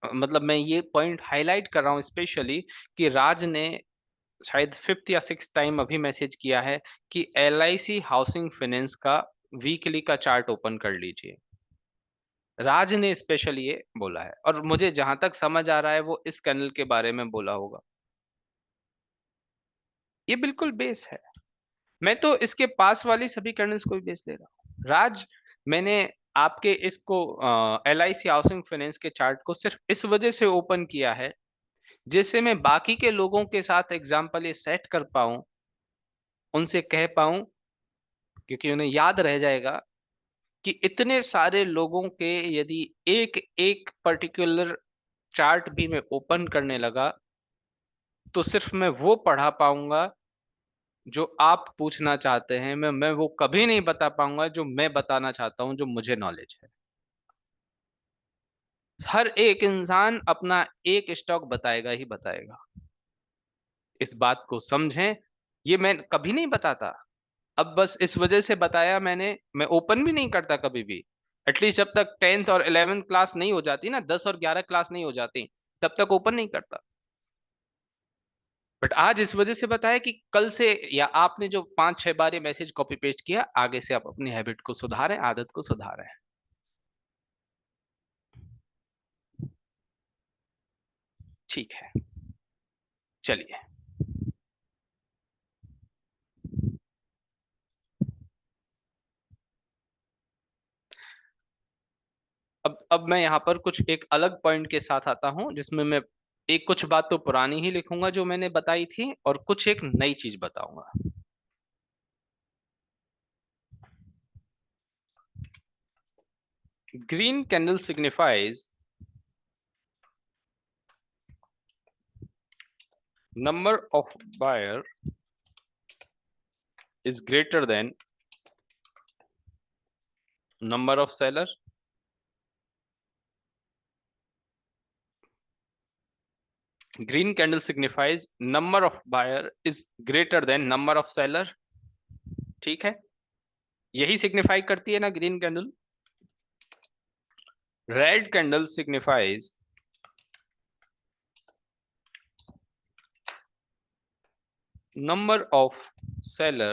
[SPEAKER 1] मतलब मैं ये पॉइंट हाईलाइट कर रहा हूँ स्पेशली, कि राज ने शायद फिफ्थ या सिक्स टाइम अभी मैसेज किया है कि LIC हाउसिंग फाइनेंस का वीकली का चार्ट ओपन कर लीजिए। राज ने स्पेशली ये बोला है, और मुझे जहां तक समझ आ रहा है वो इस कैंडल के बारे में बोला होगा। ये बिल्कुल बेस है। मैं तो इसके पास वाली सभी कैंडल्स को भी बेस ले रहा हूँ राज। मैंने आपके इसको LIC हाउसिंग फाइनेंस के चार्ट को सिर्फ इस वजह से ओपन किया है, जिससे मैं बाकी के लोगों के साथ एग्जाम्पल ये सेट कर पाऊं, उनसे कह पाऊं, क्योंकि उन्हें याद रह जाएगा कि इतने सारे लोगों के यदि एक एक पर्टिकुलर चार्ट भी मैं ओपन करने लगा, तो सिर्फ मैं वो पढ़ा पाऊंगा जो आप पूछना चाहते हैं। मैं वो कभी नहीं बता पाऊंगा जो मैं बताना चाहता हूँ, जो मुझे नॉलेज है। हर एक इंसान अपना एक स्टॉक बताएगा ही बताएगा। इस बात को समझें। ये मैं कभी नहीं बताता, अब बस इस वजह से बताया मैंने। मैं ओपन भी नहीं करता कभी भी। एटलीस्ट जब तक 10th और 11th क्लास नहीं हो जाती ना, 10 और 11 क्लास नहीं हो जाती, तब तक ओपन नहीं करता। बट आज इस वजह से बताया कि कल से, या आपने जो 5-6 बार ये मैसेज कॉपी पेस्ट किया, आगे से आप अपनी हैबिट को सुधारें, आदत को सुधारें। ठीक है, चलिए। अब मैं यहाँ पर कुछ एक अलग पॉइंट के साथ आता हूँ, जिसमें मैं एक कुछ बात तो पुरानी ही लिखूंगा जो मैंने बताई थी, और कुछ एक नई चीज बताऊंगा। Green candle signifies number of buyer is greater than number of seller. Green candle signifies number of buyer is greater than number of seller. ठीक है, यही सिग्निफाई करती है ना green candle. Red candle signifies number of seller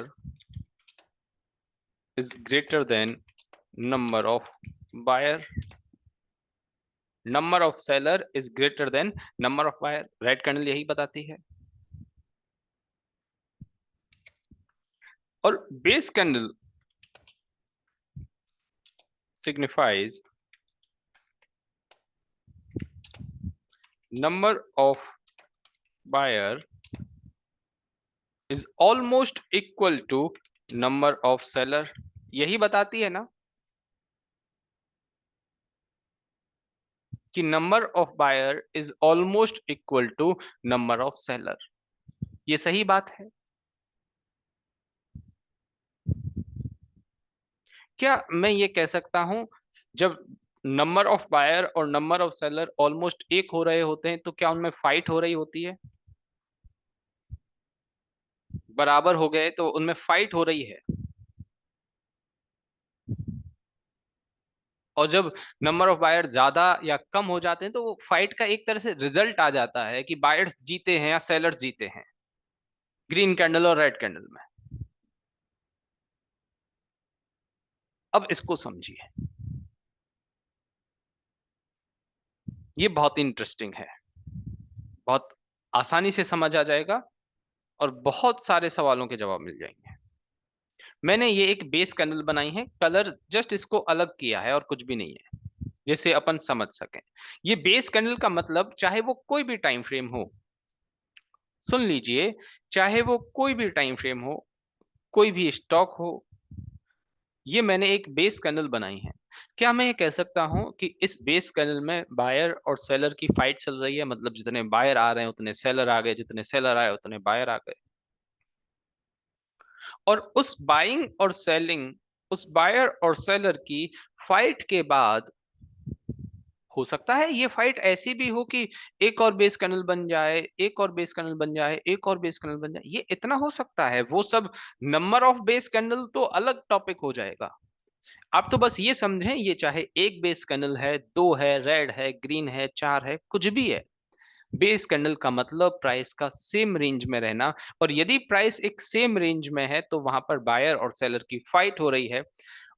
[SPEAKER 1] is greater than number of buyer. Number of seller is greater than number of buyer, red candle यही बताती है। और base candle signifies number of buyer is almost equal to number of seller, यही बताती है ना कि number of buyer is almost equal to number of seller. ये सही बात है। क्या मैं ये कह सकता हूं, जब नंबर ऑफ बायर और नंबर ऑफ सेलर ऑलमोस्ट एक हो रहे होते हैं, तो क्या उनमें फाइट हो रही होती है? बराबर हो गए तो उनमें फाइट हो रही है। और जब नंबर ऑफ बायर ज्यादा या कम हो जाते हैं, तो वो फाइट का एक तरह से रिजल्ट आ जाता है कि बायर्स जीते हैं या सेलर्स जीते हैं, ग्रीन कैंडल और रेड कैंडल में। अब इसको समझिए, ये बहुत इंटरेस्टिंग है, बहुत आसानी से समझ आ जाएगा, और बहुत सारे सवालों के जवाब मिल जाएंगे। मैंने ये एक बेस कैंडल बनाई है, कलर जस्ट इसको अलग किया है और कुछ भी नहीं है, जिसे अपन समझ सकें। ये बेस कैंडल का मतलब, चाहे वो कोई भी टाइम फ्रेम हो, सुन लीजिए, चाहे वो कोई भी टाइम फ्रेम हो, कोई भी स्टॉक हो, ये मैंने एक बेस कैंडल बनाई है। क्या मैं ये कह सकता हूं कि इस बेस कैंडल में बायर और सेलर की फाइट चल रही है? मतलब जितने बायर आ रहे हैं उतने सेलर आ गए, जितने सेलर आए उतने बायर आ गए। और उस बाइंग और सेलिंग, उस बायर और सेलर की फाइट के बाद, हो सकता है ये फाइट ऐसी भी हो कि एक और बेस कैंडल बन जाए, एक और बेस कैंडल बन जाए, एक और बेस कैंडल बन जाए, ये इतना हो सकता है। वो सब नंबर ऑफ बेस कैंडल तो अलग टॉपिक हो जाएगा। आप तो बस ये समझें, ये चाहे एक बेस कैंडल है, दो है, रेड है, ग्रीन है, चार है, कुछ भी है, बेस कैंडल का मतलब प्राइस का सेम रेंज में रहना। और यदि प्राइस एक सेम रेंज में है, तो वहां पर बायर और सेलर की फाइट हो रही है।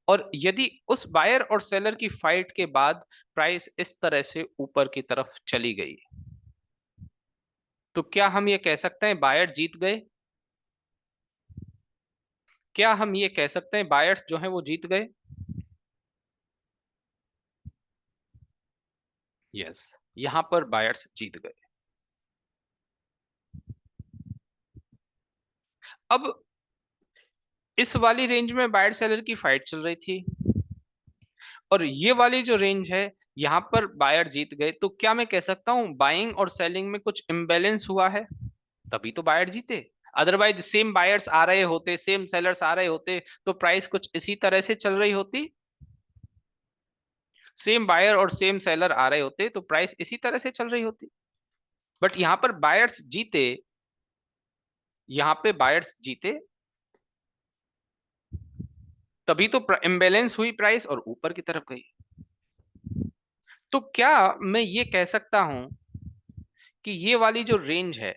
[SPEAKER 1] और यदि उस बायर और सेलर की फाइट के बाद प्राइस इस तरह से ऊपर की तरफ चली गई, तो क्या हम ये कह सकते हैं बायर जीत गए? क्या हम ये कह सकते हैं बायर्स जो हैं वो जीत गए? यस, यहां पर बायर्स जीत गए। अब इस वाली रेंज में बायर सेलर की फाइट चल रही थी, और ये वाली जो रेंज है, यहाँ पर बायर जीत गए, तो क्या मैं कह सकता हूँ बाइंग और सेलिंग में कुछ इम्बेलेंस हुआ है, तभी तो बायर जीते? अदरवाइज सेम बायर्स आ रहे होते, सेम सेलर्स आ रहे होते, तो प्राइस कुछ इसी तरह से चल रही होती। सेम बायर और सेम सेलर आ रहे होते तो प्राइस इसी तरह से चल रही होती। बट यहां पर बायर्स जीते, यहां पे बायर्स जीते, तभी तो इम्बेलेंस हुई प्राइस और ऊपर की तरफ गई। तो क्या मैं ये कह सकता हूं कि ये वाली जो रेंज है,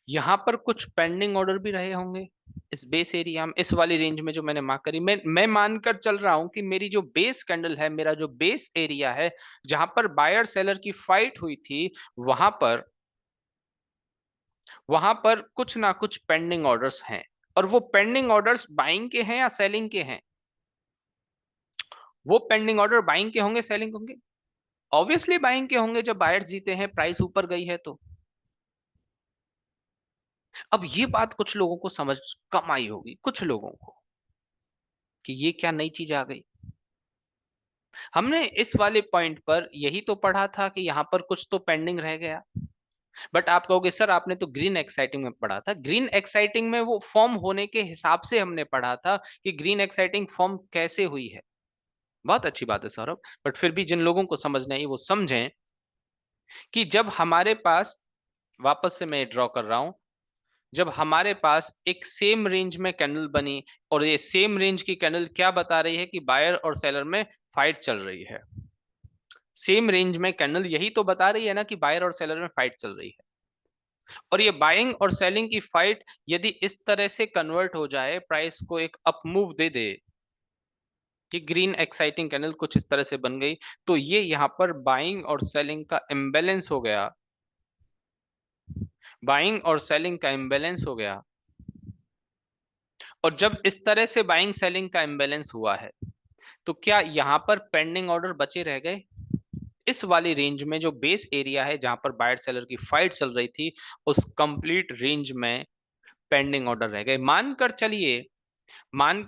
[SPEAKER 1] यहां पर कुछ पेंडिंग ऑर्डर भी रहे होंगे इस बेस एरिया में, इस वाली रेंज में जो मैंने मार्क करी। मैं मानकर चल रहा हूं कि मेरी जो बेस कैंडल है, मेरा जो बेस एरिया है, जहां पर बायर सेलर की फाइट हुई थी, वहां पर कुछ ना कुछ पेंडिंग ऑर्डर्स हैं। और वो पेंडिंग ऑर्डर्स बाइंग के हैं या सेलिंग के हैं? वो पेंडिंग ऑर्डर बाइंग के होंगे, सेलिंग होंगे? ऑब्वियसली बाइंग के होंगे, जब बायर्स जीते हैं, प्राइस ऊपर गई है तो। अब ये बात कुछ लोगों को समझ कम आई होगी, कुछ लोगों को, कि ये क्या नई चीज आ गई। हमने इस वाले पॉइंट पर यही तो पढ़ा था कि यहां पर कुछ तो पेंडिंग रह गया। बट आप कहोगे सर आपने तो ग्रीन एक्साइटिंग में पढ़ा था। ग्रीन एक्साइटिंग में वो फॉर्म होने के हिसाब से हमने पढ़ा था कि ग्रीन एक्साइटिंग फॉर्म कैसे हुई है। बहुत अच्छी बात है सौरभ, बट फिर भी जिन लोगों को समझना है वो समझें कि जब हमारे पास, वापस से मैं ड्रॉ कर रहा हूं, जब हमारे पास एक सेम रेंज में कैंडल बनी, और ये सेम रेंज की कैंडल क्या बता रही है कि बायर और सेलर में फाइट चल रही है। सेम रेंज में कैंडल यही तो बता रही है ना कि बायर और सेलर में फाइट चल रही है। और ये बाइंग और सेलिंग की फाइट यदि इस तरह से कन्वर्ट हो जाए, प्राइस को एक अप मूव दे दे, कि ग्रीन एक्साइटिंग कैंडल कुछ इस तरह से बन गई, तो ये यहाँ पर बाइंग और सेलिंग का इम्बेलेंस हो गया। बाइंग और सेलिंग का इम्बेलेंस हो गया। और जब इस तरह से बाइंग सेलिंग का इम्बेलेंस हुआ है, तो क्या यहां पर पेंडिंग ऑर्डर बचे रह गए? इस वाली रेंज में जो बेस एरिया है, जहां पर बायर सेलर की फाइट चल रही थी, उस कंप्लीट रेंज में पेंडिंग ऑर्डर रह गए। मानकर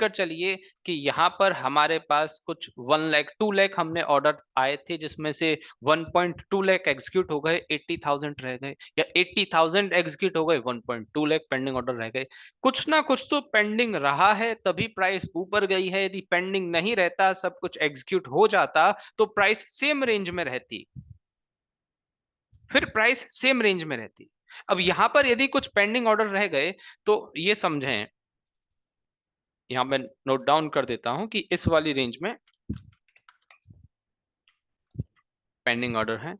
[SPEAKER 1] चलिए कि यहाँ पर हमारे पास कुछ 1 लाख 2 लाख हमने ऑर्डर आए थे, जिसमें से 1.2 लाख एग्जीक्यूट हो गए, 80,000 रह गए, या 80,000 एग्जीक्यूट हो गए, 1.2 लाख पेंडिंग ऑर्डर रह गए। कुछ ना कुछ तो पेंडिंग रहा है, तभी प्राइस ऊपर गई है। यदि पेंडिंग नहीं रहता, सब कुछ एग्जीक्यूट हो जाता, तो प्राइस सेम रेंज में रहती, फिर प्राइस सेम रेंज में रहती। अब यहां पर यदि कुछ पेंडिंग ऑर्डर रह गए, तो ये समझें, यहां मैं नोट डाउन कर देता हूं कि इस वाली रेंज में पेंडिंग ऑर्डर है।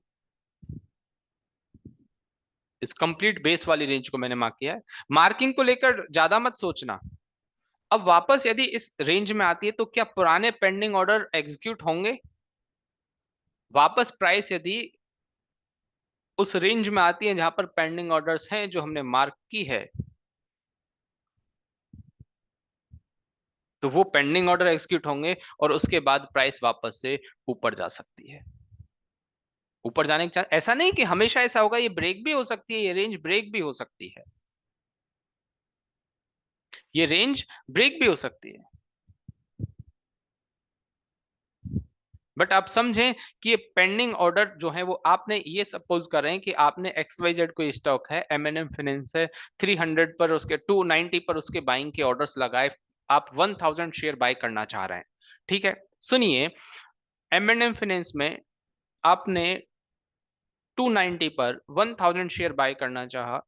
[SPEAKER 1] इस कंप्लीट बेस वाली रेंज को मैंने मार्क किया है। मार्किंग को लेकर ज्यादा मत सोचना। अब वापस यदि इस रेंज में आती है, तो क्या पुराने पेंडिंग ऑर्डर एग्जीक्यूट होंगे? वापस प्राइस यदि उस रेंज में आती है जहां पर पेंडिंग ऑर्डर्स हैं जो हमने मार्क की है, तो वो पेंडिंग ऑर्डर एग्जीक्यूट होंगे, और उसके बाद प्राइस वापस से ऊपर जा सकती है। ऊपर जाने के चांस, ऐसा नहीं कि हमेशा ऐसा होगा, ये ब्रेक भी हो सकती है, ये रेंज ब्रेक भी हो सकती है, ये रेंज ब्रेक भी हो सकती है। बट आप समझें कि ये पेंडिंग ऑर्डर जो है, वो आपने ये सपोज कर रहे हैं कि आपने XYZ कोई स्टॉक है, M&M फाइनेंस है, 300 पर उसके 290 पर उसके बाइंग के ऑर्डर्स लगाए, आप 1000 शेयर बाय करना चाह रहे हैं। ठीक है, सुनिए, M&M फाइनेंस में आपने 290 पर 1000 शेयर बाय करना चाहा,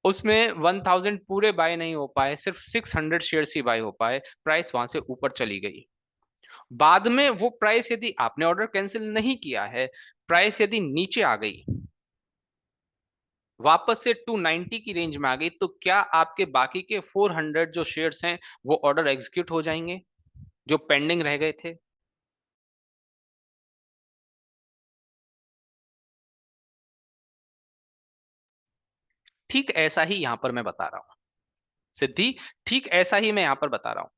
[SPEAKER 1] उसमें 1000 पूरे बाय नहीं हो पाए, सिर्फ 600 शेयर ही बाय हो पाए, प्राइस वहां से ऊपर चली गई। बाद में वो प्राइस, यदि आपने ऑर्डर कैंसिल नहीं किया है, प्राइस यदि नीचे आ गई, वापस से 290 की रेंज में आ गई, तो क्या आपके बाकी के 400 जो शेयर्स हैं, वो ऑर्डर एग्जीक्यूट हो जाएंगे जो पेंडिंग रह गए थे? ठीक ऐसा ही यहां पर मैं बता रहा हूं सिद्धि, ठीक ऐसा ही मैं यहां पर बता रहा हूं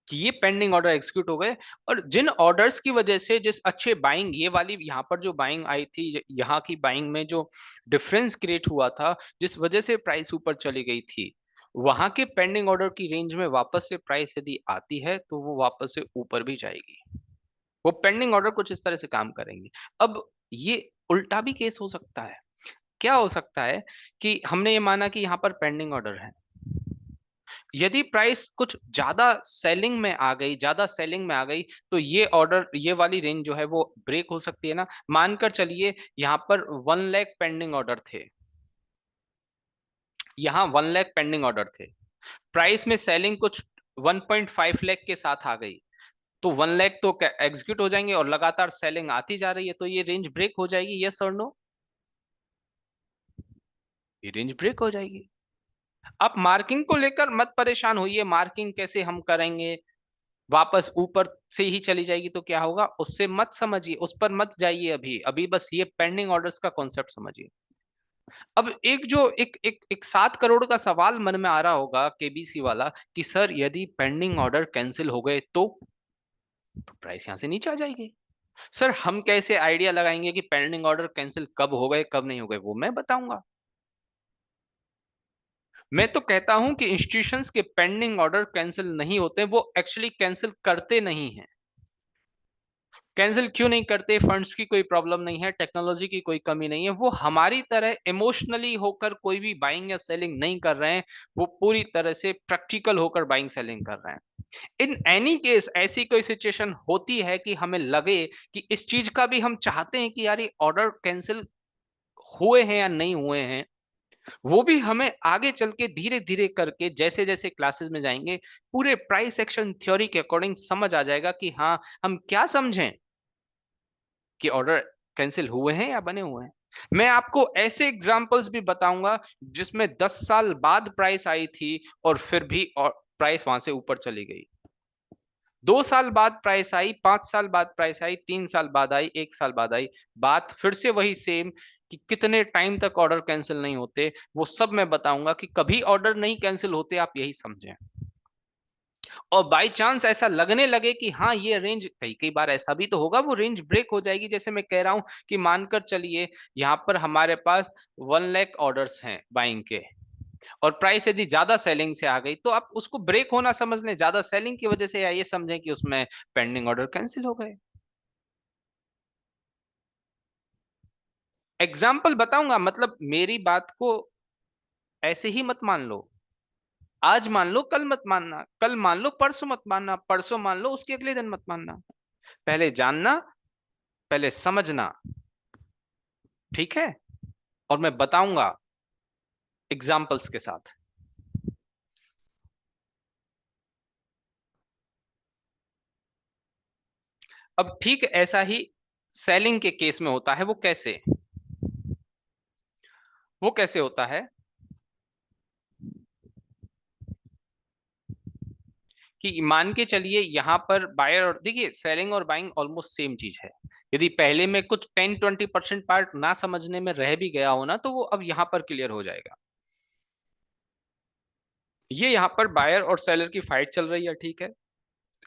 [SPEAKER 1] कि ये पेंडिंग ऑर्डर एग्जीक्यूट हो गए। और जिन ऑर्डर्स की वजह से, जिस अच्छे बाइंग, ये वाली यहाँ पर जो बाइंग आई थी, यहाँ की बाइंग में जो डिफरेंस क्रिएट हुआ था, जिस वजह से प्राइस ऊपर चली गई थी, वहां के पेंडिंग ऑर्डर की रेंज में वापस से प्राइस यदि आती है, तो वो वापस से ऊपर भी जाएगी। वो पेंडिंग ऑर्डर कुछ इस तरह से काम करेंगे। अब ये उल्टा भी केस हो सकता है। क्या हो सकता है कि हमने ये माना कि यहाँ पर पेंडिंग ऑर्डर है, यदि प्राइस कुछ ज्यादा सेलिंग में आ गई, ज्यादा सेलिंग में आ गई, तो ये ऑर्डर, ये वाली रेंज जो है वो ब्रेक हो सकती है ना। मानकर चलिए यहाँ पर 1 लाख पेंडिंग ऑर्डर थे, यहाँ 1 लाख पेंडिंग ऑर्डर थे, प्राइस में सेलिंग कुछ 1.5 लाख के साथ आ गई, तो 1 लाख तो एग्जीक्यूट हो जाएंगे और लगातार सेलिंग आती जा रही है, तो ये रेंज ब्रेक हो जाएगी, यस और नो? ये रेंज ब्रेक हो जाएगी। आप मार्किंग को लेकर मत परेशान होइए, मार्किंग कैसे हम करेंगे, वापस ऊपर से ही चली जाएगी तो क्या होगा, उससे मत समझिए, उस पर मत जाइए, अभी अभी बस ये पेंडिंग ऑर्डर्स का कॉन्सेप्ट समझिए। अब एक जो एक 7 करोड़ का सवाल मन में आ रहा होगा केबीसी वाला, कि सर यदि पेंडिंग ऑर्डर कैंसिल हो गए तो प्राइस यहां से नीचे आ जाएगी। सर हम कैसे आइडिया लगाएंगे कि पेंडिंग ऑर्डर कैंसिल कब हो गए कब नहीं हो गए, वो मैं बताऊंगा। मैं तो कहता हूं कि इंस्टीट्यूशंस के पेंडिंग ऑर्डर कैंसिल नहीं होते, वो एक्चुअली कैंसिल करते नहीं हैं। कैंसिल क्यों नहीं करते? फंड्स की कोई प्रॉब्लम नहीं है, टेक्नोलॉजी की कोई कमी नहीं है, वो हमारी तरह इमोशनली होकर कोई भी बाइंग या सेलिंग नहीं कर रहे हैं, वो पूरी तरह से प्रैक्टिकल होकर बाइंग सेलिंग कर रहे हैं। इन एनी केस ऐसी कोई सिचुएशन होती है कि हमें लगे कि इस चीज का भी हम चाहते हैं कि यार ये ऑर्डर कैंसिल हुए हैं या नहीं हुए हैं, वो भी हमें आगे चल के धीरे धीरे करके जैसे जैसे क्लासेस में जाएंगे पूरे प्राइस एक्शन थ्योरी के अकॉर्डिंग समझ आ जाएगा कि हाँ हम क्या समझें कि ऑर्डर कैंसिल हुए हैं या बने हुए हैं। मैं आपको ऐसे एग्जांपल्स भी बताऊंगा जिसमें 10 साल बाद प्राइस आई थी और फिर भी प्राइस वहां से ऊपर चली गई, 2 साल बाद प्राइस आई, 5 साल बाद प्राइस आई, 3 साल बाद आई, 1 साल बाद आई, बात फिर से वही सेम कि कितने टाइम तक ऑर्डर कैंसिल नहीं होते, वो सब मैं बताऊंगा कि कभी ऑर्डर नहीं कैंसिल होते, आप यही समझें। और बाई चांस ऐसा लगने लगे कि हाँ ये रेंज, कई कई बार ऐसा भी तो होगा, वो रेंज ब्रेक हो जाएगी, जैसे मैं कह रहा हूं कि मानकर चलिए यहाँ पर हमारे पास 1 लाख ऑर्डर्स हैं बाइंग के, और प्राइस यदि ज्यादा सेलिंग से आ गई तो आप उसको ब्रेक होना समझ लें, ज्यादा सेलिंग की वजह से, या ये समझें कि उसमें पेंडिंग ऑर्डर कैंसिल हो गए। एग्जाम्पल बताऊंगा, मतलब मेरी बात को ऐसे ही मत मान लो, आज मान लो कल मत मानना, कल मान लो परसों मत मानना, परसों मान लो उसके अगले दिन मत मानना, पहले जानना, पहले समझना, ठीक है? और मैं बताऊंगा एग्जाम्पल्स के साथ। अब ठीक ऐसा ही सेलिंग के केस में होता है, वो कैसे होता है कि मान के चलिए यहाँ पर बायर, और देखिए सेलिंग और बाइंग ऑलमोस्ट सेम चीज है, यदि पहले में कुछ 10-20% पार्ट ना समझने में रह भी गया हो ना, तो वो अब यहाँ पर क्लियर हो जाएगा। ये यहाँ पर बायर और सेलर की फाइट चल रही है, ठीक है?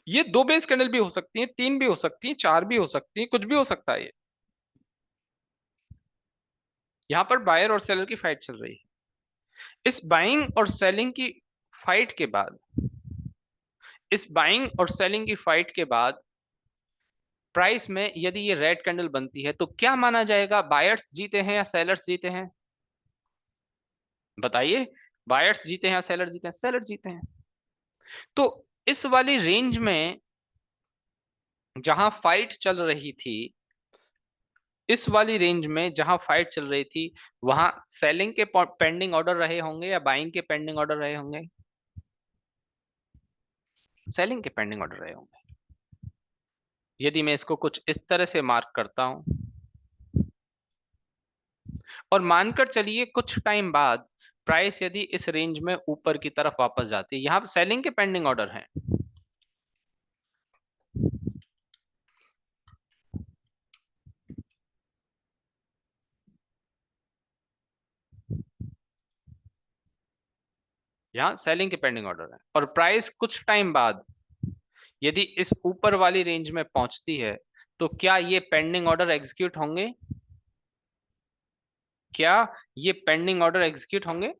[SPEAKER 1] ये 2 बेस कैंडल भी हो सकती है, 3 भी हो सकती है, 4 भी हो सकती है, कुछ भी हो सकता है। ये यहाँ पर बायर और सेलर की फाइट चल रही है। इस बाइंग और सेलिंग की फाइट के बाद, इस बाइंग और सेलिंग की फाइट के बाद प्राइस में यदि ये रेड कैंडल बनती है तो क्या माना जाएगा, बायर्स जीते हैं या सेलर्स जीते हैं? बताइए, बायर्स जीते हैं या सेलर जीते हैं? सेलर जीते हैं। तो इस वाली रेंज में जहां फाइट चल रही थी, इस वाली रेंज में जहां फाइट चल रही थी, वहां सेलिंग के पेंडिंग ऑर्डर रहे होंगे या बाइंग के पेंडिंग ऑर्डर रहे होंगे? सेलिंग के पेंडिंग ऑर्डर रहे होंगे। यदि मैं इसको कुछ इस तरह से मार्क करता हूं और मानकर चलिए कुछ टाइम बाद प्राइस यदि इस रेंज में ऊपर की तरफ वापस जाती है, यहां सेलिंग के पेंडिंग ऑर्डर हैं, यहाँ सेलिंग के पेंडिंग ऑर्डर है, और प्राइस कुछ टाइम बाद यदि इस ऊपर वाली रेंज में पहुंचती है, तो क्या ये पेंडिंग ऑर्डर एग्जीक्यूट होंगे? क्या ये पेंडिंग ऑर्डर एग्जीक्यूट होंगे?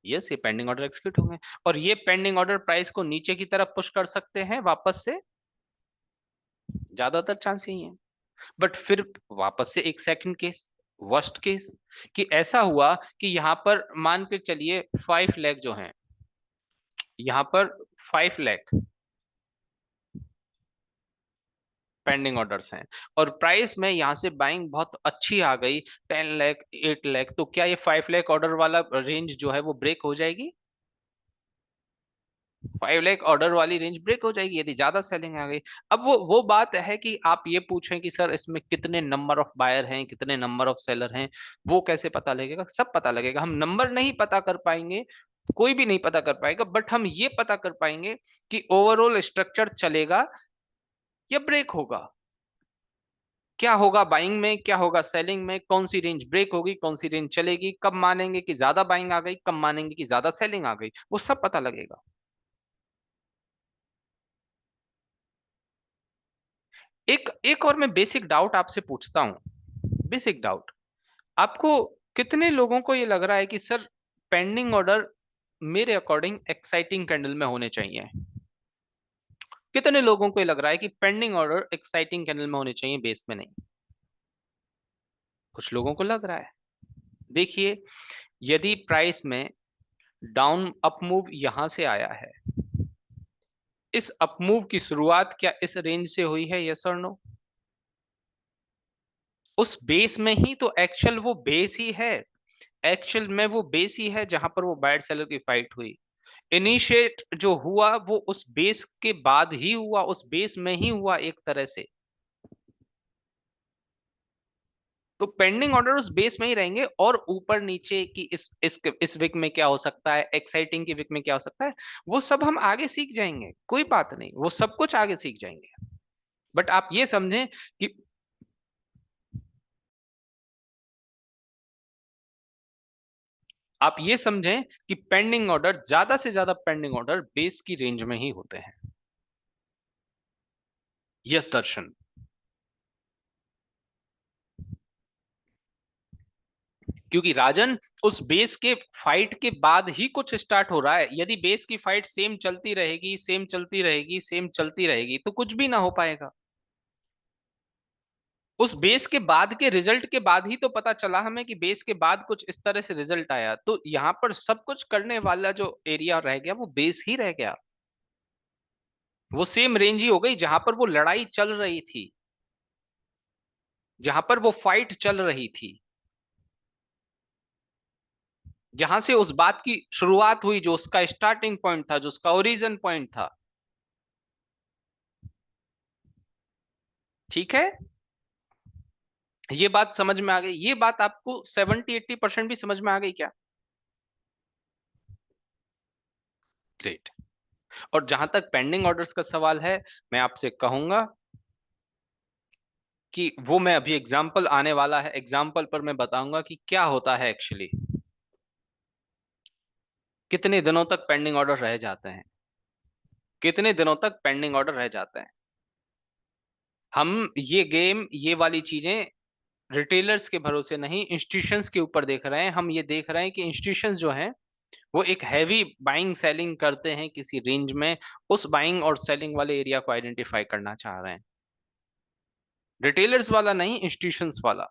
[SPEAKER 1] यस, ये पेंडिंग ऑर्डर एग्जीक्यूट होंगे, और ये पेंडिंग ऑर्डर प्राइस को नीचे की तरफ पुश कर सकते हैं वापस से, ज्यादातर चांस यही है। बट फिर वापस से एक सेकंड केस, वर्स्ट केस, कि ऐसा हुआ कि यहां पर मान के चलिए 5 लाख जो हैं, यहाँ पर 5 लाख पेंडिंग ऑर्डर्स हैं, और प्राइस में यहाँ से बाइंग बहुत अच्छी आ गई, 10 लाख, 8 लाख, तो क्या ये 5 लाख ऑर्डर वाला रेंज जो है वो ब्रेक हो जाएगी? 5 लाख ऑर्डर वाली रेंज ब्रेक हो जाएगी यदि ज्यादा सेलिंग आ गई। अब वो बात है कि आप ये पूछें कि सर इसमें कितने नंबर ऑफ बायर हैं, कितने नंबर ऑफ सेलर हैं, वो कैसे पता लगेगा? सब पता लगेगा। हम नंबर नहीं पता कर पाएंगे, कोई भी नहीं पता कर पाएगा, बट हम ये पता कर पाएंगे कि ओवरऑल स्ट्रक्चर चलेगा या ब्रेक होगा। क्या होगा बाइंग में, क्या होगा सेलिंग में, कौन सी रेंज ब्रेक होगी, कौन सी रेंज चलेगी, कब मानेंगे कि ज्यादा बाइंग आ गई, कब मानेंगे कि ज्यादा सेलिंग आ गई, वो सब पता लगेगा। एक एक और मैं बेसिक डाउट आपसे पूछता हूं, बेसिक डाउट। आपको कितने लोगों को ये लग रहा है कि सर पेंडिंग ऑर्डर मेरे अकॉर्डिंग एक्साइटिंग कैंडल में होने चाहिए? कितने लोगों को ये लग रहा है कि पेंडिंग ऑर्डर एक्साइटिंग कैंडल में होने चाहिए, बेस में नहीं? कुछ लोगों को लग रहा है। देखिए, यदि प्राइस में डाउन अप मूव यहां से आया है, इस अप मूव की शुरुआत क्या इस रेंज से हुई है? यस और नो? उस बेस में ही तो एक्चुअल वो बेस ही है, एक्चुअल में वो बेस ही है जहां पर वो बायर सेलर की फाइट हुई। इनिशिएट जो हुआ वो उस बेस के बाद ही हुआ, उस बेस में ही हुआ एक तरह से। तो पेंडिंग ऑर्डर उस बेस में ही रहेंगे, और ऊपर नीचे की इस वीक में क्या हो सकता है, एक्साइटिंग की वीक में क्या हो सकता है, वो सब हम आगे सीख जाएंगे, कोई बात नहीं, वो सब कुछ आगे सीख जाएंगे। बट आप ये समझें कि आप ये समझें कि पेंडिंग ऑर्डर, ज्यादा से ज्यादा पेंडिंग ऑर्डर बेस की रेंज में ही होते हैं। यस दर्शन। क्योंकि राजन, उस बेस के फाइट के बाद ही कुछ स्टार्ट हो रहा है। यदि बेस की फाइट सेम चलती रहेगी, सेम चलती रहेगी, सेम चलती रहेगी, तो कुछ भी ना हो पाएगा। उस बेस के बाद के रिजल्ट के बाद ही तो पता चला हमें कि बेस के बाद कुछ इस तरह से रिजल्ट आया, तो यहां पर सब कुछ करने वाला जो एरिया रह गया वो बेस ही रह गया। वो सेम रेंज ही हो गई जहां पर वो लड़ाई चल रही थी, जहां पर वो फाइट चल रही थी, जहां से उस बात की शुरुआत हुई, जो उसका स्टार्टिंग पॉइंट था, जो उसका ओरिजिन पॉइंट था। ठीक है, ये बात समझ में आ गई? ये बात आपको 70-80% भी समझ में आ गई क्या? ग्रेट। और जहां तक पेंडिंग ऑर्डर्स का सवाल है, मैं आपसे कहूंगा कि वो मैं अभी एग्जाम्पल आने वाला है, एग्जाम्पल पर मैं बताऊंगा कि क्या होता है एक्चुअली, कितने दिनों तक पेंडिंग ऑर्डर रह जाते हैं, कितने दिनों तक पेंडिंग ऑर्डर रह जाते हैं। हम ये गेम, ये वाली चीजें रिटेलर्स के भरोसे नहीं, इंस्टीट्यूशंस के ऊपर देख रहे हैं। हम ये देख रहे हैं कि इंस्टीट्यूशंस जो हैं वो एक हैवी बाइंग सेलिंग करते हैं किसी रेंज में, उस बाइंग और सेलिंग वाले एरिया को आइडेंटिफाई करना चाह रहे हैं। रिटेलर्स वाला नहीं, इंस्टीट्यूशंस वाला।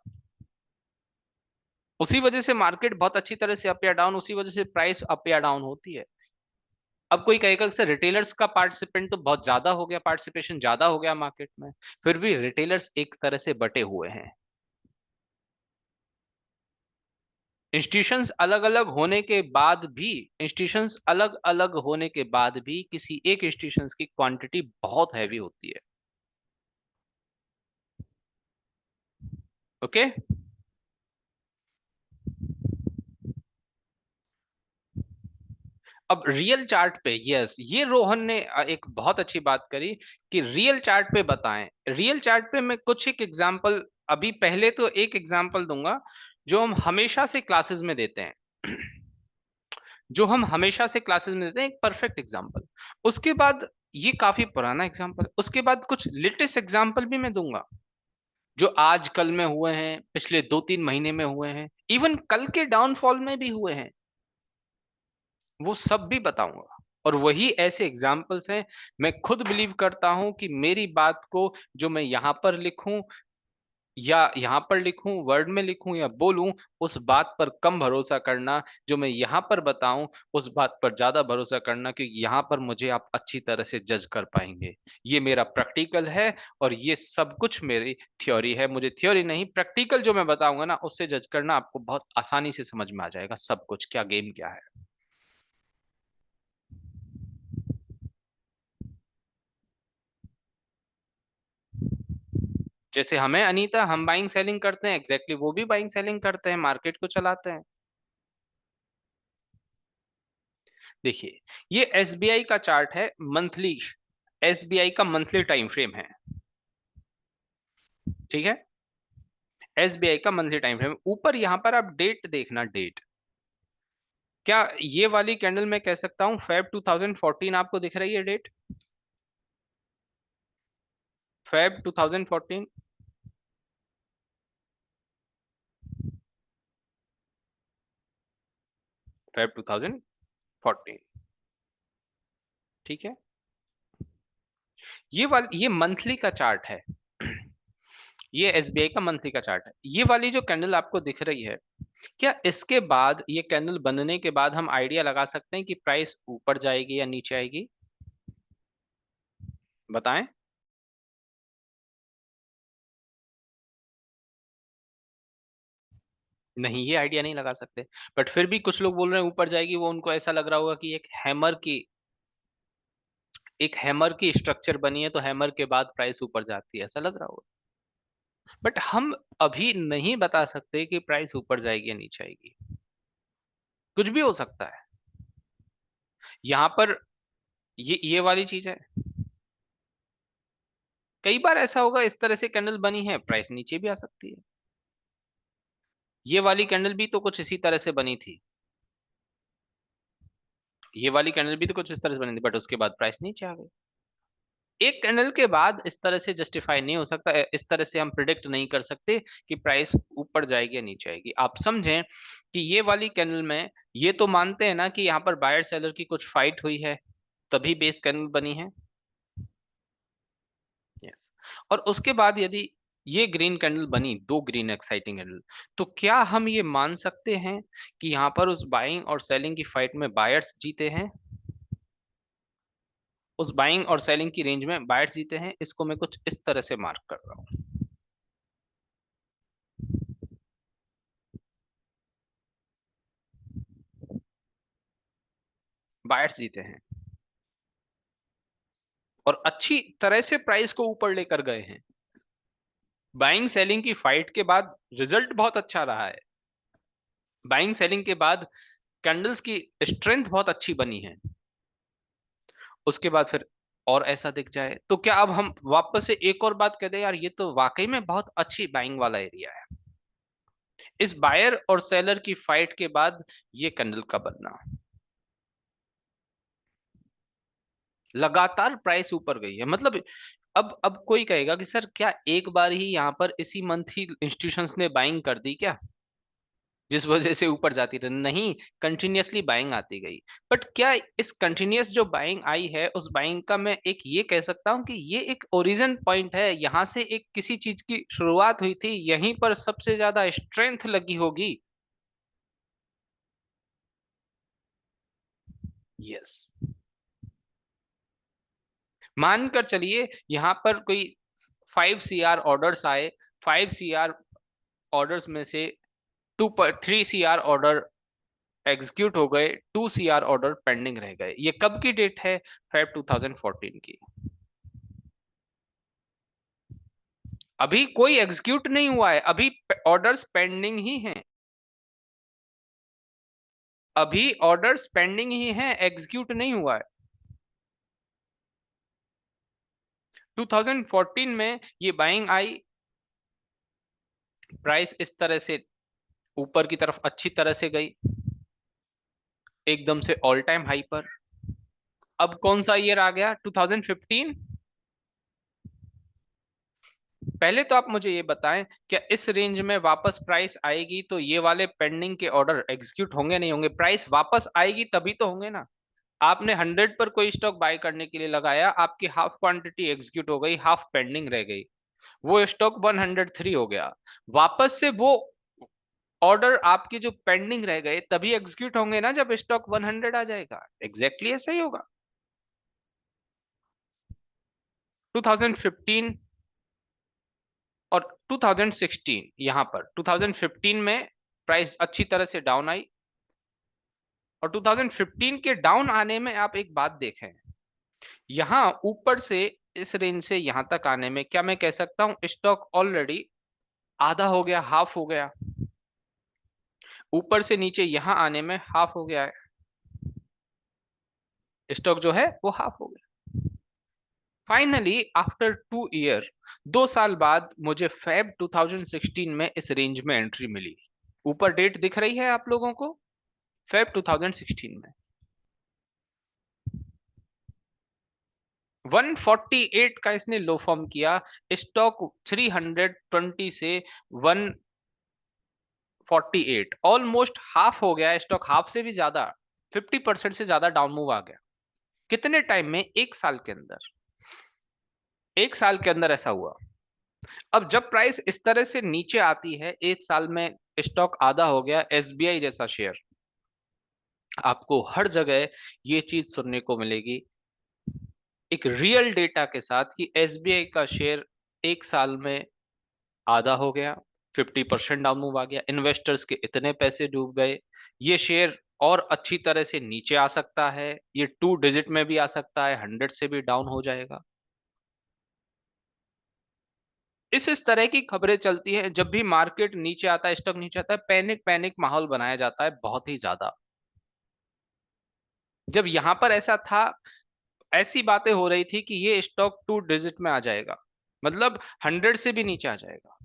[SPEAKER 1] उसी वजह से मार्केट बहुत अच्छी तरह से अप या डाउन, उसी वजह से प्राइस अप या डाउन होती है। अब कोई कहेगा कि सर रिटेलर्स का पार्टिसिपेंट तो बहुत ज्यादा हो गया, पार्टिसिपेशन ज्यादा हो गया मार्केट में। फिर भी रिटेलर्स एक तरह से बटे हुए हैं। इंस्टीट्यूशंस अलग अलग होने के बाद भी, इंस्टीट्यूशंस अलग अलग होने के बाद भी किसी एक इंस्टीट्यूशंस की क्वांटिटी बहुत हैवी होती है। ओके। अब रियल चार्ट पे, यस, ये रोहन ने एक बहुत अच्छी बात करी कि रियल चार्ट पे बताएं। रियल चार्ट पे मैं कुछ एक एग्जांपल, अभी पहले तो एक एग्जांपल दूंगा जो हम हमेशा से क्लासेस में देते हैं, जो हम हमेशा से क्लासेस में देते हैं, एक परफेक्ट एग्जांपल। उसके बाद, ये काफी पुराना एग्जांपल, उसके बाद कुछ लेटेस्ट एग्जांपल भी मैं दूंगा जो आज कल में हुए हैं, पिछले 2-3 महीने में हुए हैं, इवन कल के डाउनफॉल में भी हुए हैं, वो सब भी बताऊंगा। और वही ऐसे एग्जाम्पल्स हैं, मैं खुद बिलीव करता हूं कि मेरी बात को जो मैं यहां पर लिखूं, या यहाँ पर लिखूं, वर्ड में लिखूं या बोलूं, उस बात पर कम भरोसा करना, जो मैं यहाँ पर बताऊं उस बात पर ज्यादा भरोसा करना, क्योंकि यहाँ पर मुझे आप अच्छी तरह से जज कर पाएंगे। ये मेरा प्रैक्टिकल है और ये सब कुछ मेरी थ्योरी है। मुझे थ्योरी नहीं, प्रैक्टिकल जो मैं बताऊंगा ना उससे जज करना आपको बहुत आसानी से समझ में आ जाएगा सब कुछ, क्या गेम क्या है। जैसे हमें अनीता, हम बाइंग सेलिंग करते हैं, एग्जैक्टली वो भी बाइंग सेलिंग करते हैं, मार्केट को चलाते हैं। देखिए, ये एसबीआई का चार्ट है मंथली, एसबीआई का मंथली टाइम फ्रेम है। ठीक है, एसबीआई का मंथली टाइम फ्रेम, ऊपर यहां पर आप डेट देखना, डेट। क्या ये वाली कैंडल मैं कह सकता हूं फेब 2014 आपको दिख रही है डेट? Feb 2014, Feb 2014। ठीक है, ये मंथली का चार्ट है। ये एसबीआई का मंथली का चार्ट है। ये वाली जो कैंडल आपको दिख रही है, क्या इसके बाद, ये कैंडल बनने के बाद हम आइडिया लगा सकते हैं कि प्राइस ऊपर जाएगी या नीचे आएगी? बताएं। नहीं, ये आइडिया नहीं लगा सकते। बट फिर भी कुछ लोग बोल रहे हैं ऊपर जाएगी, वो उनको ऐसा लग रहा होगा कि एक हैमर की स्ट्रक्चर बनी है, तो हैमर के बाद प्राइस ऊपर जाती है, ऐसा लग रहा होगा। बट हम अभी नहीं बता सकते कि प्राइस ऊपर जाएगी या नीचे आएगी, कुछ भी हो सकता है। यहाँ पर ये वाली चीज है, कई बार ऐसा होगा, इस तरह से कैंडल बनी है, प्राइस नीचे भी आ सकती है। ये वाली कैंडल भी तो कुछ इसी तरह से बनी थी, ये वाली कैंडल भी तो कुछ इस तरह से बनी थी, बट उसके बाद प्राइस नीचे आ गई। एक कैंडल के बाद इस तरह से जस्टिफाई नहीं हो सकता, इस तरह से हम प्रिडिक्ट नहीं कर सकते कि प्राइस ऊपर जाएगी या नीचे आएगी। आप समझें कि ये वाली कैंडल में, ये तो मानते हैं ना कि यहाँ पर बायर सेलर की कुछ फाइट हुई है, तभी बेस कैंडल बनी है। यस। और उसके बाद यदि ये ग्रीन कैंडल बनी, दो ग्रीन एक्साइटिंग कैंडल, तो क्या हम ये मान सकते हैं कि यहाँ पर उस बाइंग और सेलिंग की फाइट में बायर्स जीते हैं? उस बाइंग और सेलिंग की रेंज में बायर्स जीते हैं, इसको मैं कुछ इस तरह से मार्क कर रहा हूँ। बायर्स जीते हैं और अच्छी तरह से प्राइस को ऊपर लेकर गए हैं। बाइंग सेलिंग की फाइट के बाद रिजल्ट बहुत अच्छा रहा है। बाइंग सेलिंग के बाद कैंडल्स की स्ट्रेंथ बहुत अच्छी बनी है। उसके बाद फिर और ऐसा दिख जाए, तो क्या अब हम वापस से एक और बात कह दें, यार ये तो वाकई में बहुत अच्छी बाइंग वाला एरिया है? इस बायर और सेलर की फाइट के बाद ये कैंडल का बनना, लगातार प्राइस ऊपर गई है, मतलब अब कोई कहेगा कि सर क्या एक बार ही यहाँ पर इसी मंथ ही इंस्टीट्यूशंस ने बाइंग कर दी क्या, जिस वजह से ऊपर जाती रही? नहीं, कंटिन्यूअसली बाइंग आती गई। बट क्या इस कंटिन्यूअस जो बाइंग आई है, उस बाइंग का मैं एक ये कह सकता हूँ कि ये एक ओरिजिन पॉइंट है, यहाँ से एक किसी चीज की शुरुआत हुई थी, यहीं पर सबसे ज्यादा स्ट्रेंथ लगी होगी। यस। मानकर चलिए यहाँ पर कोई 5 CR ऑर्डर्स आए, 5 CR ऑर्डर्स में से 3 CR ऑर्डर एग्जीक्यूट हो गए, 2 CR ऑर्डर पेंडिंग रह गए। ये कब की डेट है? फेब 2014 की। अभी कोई एग्जीक्यूट नहीं हुआ है, अभी ऑर्डर्स पेंडिंग ही हैं, अभी ऑर्डर्स पेंडिंग ही हैं, एग्जीक्यूट नहीं हुआ है। 2014 में ये बाइंग आई, प्राइस इस तरह से ऊपर की तरफ अच्छी तरह से गई, एकदम से ऑल टाइम हाई पर। अब कौन सा ईयर आ गया? 2015। पहले तो आप मुझे ये बताएं, क्या इस रेंज में वापस प्राइस आएगी तो ये वाले पेंडिंग के ऑर्डर एग्जीक्यूट होंगे नहीं होंगे? प्राइस वापस आएगी तभी तो होंगे ना। आपने 100 पर कोई स्टॉक बाय करने के लिए लगाया, आपकी हाफ क्वांटिटी एग्जीक्यूट हो गई, हाफ पेंडिंग रह गई। वो स्टॉक 103 हो गया, वापस से वो ऑर्डर आपके जो पेंडिंग रह गए तभी एग्जीक्यूट होंगे ना जब स्टॉक 100 आ जाएगा। एग्जैक्टली ऐसा ही होगा। 2015 और 2016, यहां पर 2015 में प्राइस अच्छी तरह से डाउन आई, और 2015 के डाउन आने में आप एक बात देखें, यहां ऊपर से इस रेंज से यहां तक आने में क्या मैं कह सकता हूं स्टॉक ऑलरेडी आधा हो गया, हाफ हो गया। ऊपर से नीचे यहां आने में हाफ हो गया है, स्टॉक जो है वो हाफ हो गया। फाइनली आफ्टर 2 ईयर, 2 साल बाद मुझे फेब 2016 में इस रेंज में एंट्री मिली। ऊपर डेट दिख रही है आप लोगों को, फेब 2016 में 148 का इसने लो फॉर्म किया, स्टॉक 320 से 148, ऑलमोस्ट हाफ हो गया स्टॉक, हाफ से भी ज्यादा, 50% से ज्यादा डाउन मूव आ गया। कितने टाइम में? 1 साल के अंदर। 1 साल के अंदर ऐसा हुआ। अब जब प्राइस इस तरह से नीचे आती है, 1 साल में स्टॉक आधा हो गया, एसबीआई जैसा शेयर, आपको हर जगह ये चीज सुनने को मिलेगी एक रियल डेटा के साथ कि एसबीआई का शेयर 1 साल में आधा हो गया, 50% डाउन मूव आ गया, इन्वेस्टर्स के इतने पैसे डूब गए, ये शेयर और अच्छी तरह से नीचे आ सकता है, ये 2 डिजिट में भी आ सकता है, 100 से भी डाउन हो जाएगा। इस तरह की खबरें चलती हैं जब भी मार्केट नीचे आता है, स्टॉक नीचे आता है, पैनिक पैनिक माहौल बनाया जाता है बहुत ही ज्यादा। जब यहां पर ऐसा था, ऐसी बातें हो रही थी कि ये स्टॉक 2 डिजिट में आ जाएगा, मतलब 100 से भी नीचे आ जाएगा।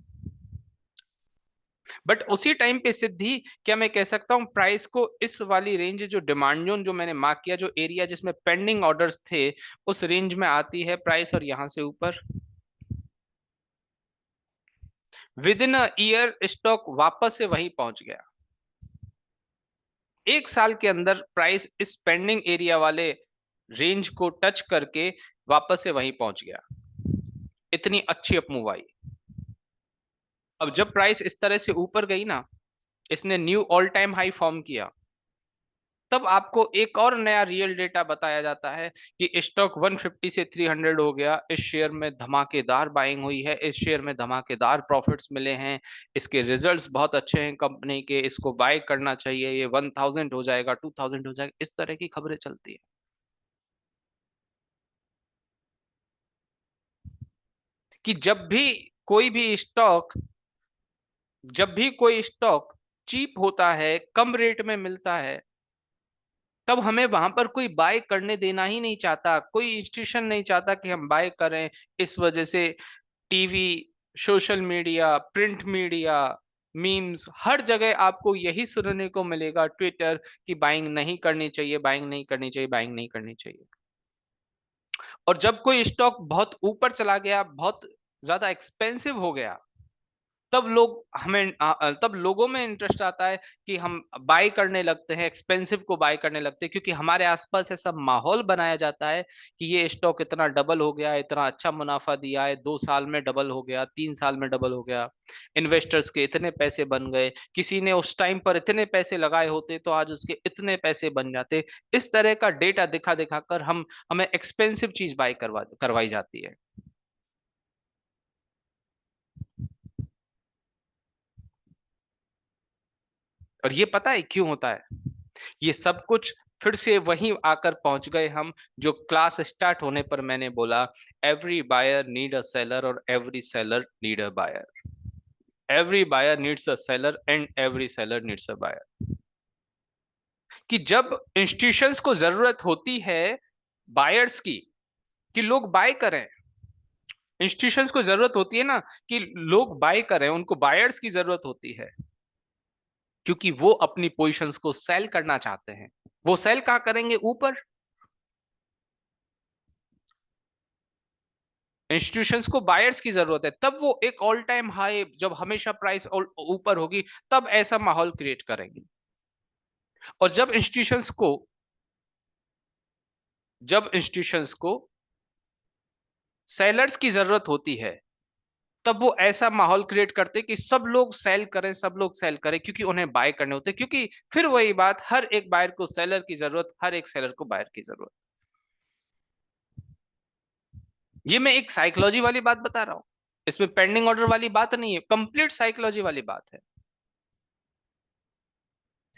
[SPEAKER 1] बट उसी टाइम पे सिद्धि, क्या मैं कह सकता हूं प्राइस को इस वाली रेंज, जो डिमांड जोन जो मैंने मार्क किया, जो एरिया जिसमें पेंडिंग ऑर्डर्स थे, उस रेंज में आती है प्राइस और यहां से ऊपर with in a year stock वापस से वहीं पहुंच गया। 1 साल के अंदर प्राइस इस पेंडिंग एरिया वाले रेंज को टच करके वापस से वहीं पहुंच गया। इतनी अच्छी अपमूव आई। अब जब प्राइस इस तरह से ऊपर गई ना, इसने knew all time high form किया, तब आपको एक और नया रियल डेटा बताया जाता है कि स्टॉक 150 से 300 हो गया, इस शेयर में धमाकेदार बाइंग हुई है, इस शेयर में धमाकेदार प्रॉफिट्स मिले हैं, इसके रिजल्ट्स बहुत अच्छे हैं कंपनी के, इसको बाय करना चाहिए, ये 1000 हो जाएगा, 2000 हो जाएगा, इस तरह की खबरें चलती है। कि जब भी कोई स्टॉक चीप होता है, कम रेट में मिलता है, तब हमें वहां पर कोई बाय करने देना ही नहीं चाहता, कोई इंस्टीट्यूशन नहीं चाहता कि हम बाय करें। इस वजह से TV, social media, print media, memes, हर जगह आपको यही सुनने को मिलेगा, ट्विटर, कि बाइंग नहीं करनी चाहिए, बाइंग नहीं करनी चाहिए, बाइंग नहीं करनी चाहिए। और जब कोई स्टॉक बहुत ऊपर चला गया, बहुत ज्यादा एक्सपेंसिव हो गया, तब लोगों में इंटरेस्ट आता है कि हम बाय करने लगते हैं, एक्सपेंसिव को बाय करने लगते हैं, क्योंकि हमारे आसपास ऐसा माहौल बनाया जाता है कि ये स्टॉक इतना डबल हो गया, इतना अच्छा मुनाफा दिया है, 2 साल में डबल हो गया, 3 साल में डबल हो गया, इन्वेस्टर्स के इतने पैसे बन गए, किसी ने उस टाइम पर इतने पैसे लगाए होते तो आज उसके इतने पैसे बन जाते। इस तरह का डेटा दिखा दिखा कर हमें एक्सपेंसिव चीज बाय करवाई जाती है। और ये पता है क्यों होता है? ये सब कुछ फिर से वहीं आकर पहुंच गए हम, जो क्लास स्टार्ट होने पर मैंने बोला, every buyer need a seller और every seller need a buyer, every buyer needs a seller and every seller needs a buyer. कि जब इंस्टीट्यूशंस को जरूरत होती है बायर्स की, कि लोग बाय करें, इंस्टीट्यूशंस को जरूरत होती है ना कि लोग बाय करें, उनको बायर्स की जरूरत होती है, क्योंकि वो अपनी पोजीशंस को सेल करना चाहते हैं। वो सेल कहाँ करेंगे? ऊपर। इंस्टीट्यूशंस को बायर्स की जरूरत है, तब वो एक ऑल टाइम हाई, जब हमेशा प्राइस ऊपर होगी, तब ऐसा माहौल क्रिएट करेंगे। और जब इंस्टीट्यूशंस को सेलर्स की जरूरत होती है, तब वो ऐसा माहौल क्रिएट करते कि सब लोग सेल करें, सब लोग सेल करें, क्योंकि उन्हें बाय करने होते, क्योंकि फिर वही बात, हर एक बायर को सेलर की जरूरत, हर एक सेलर को बायर की जरूरत। ये मैं एक साइकोलॉजी वाली बात बता रहा हूं, इसमें पेंडिंग ऑर्डर वाली बात नहीं है, कंप्लीट साइकोलॉजी वाली बात है।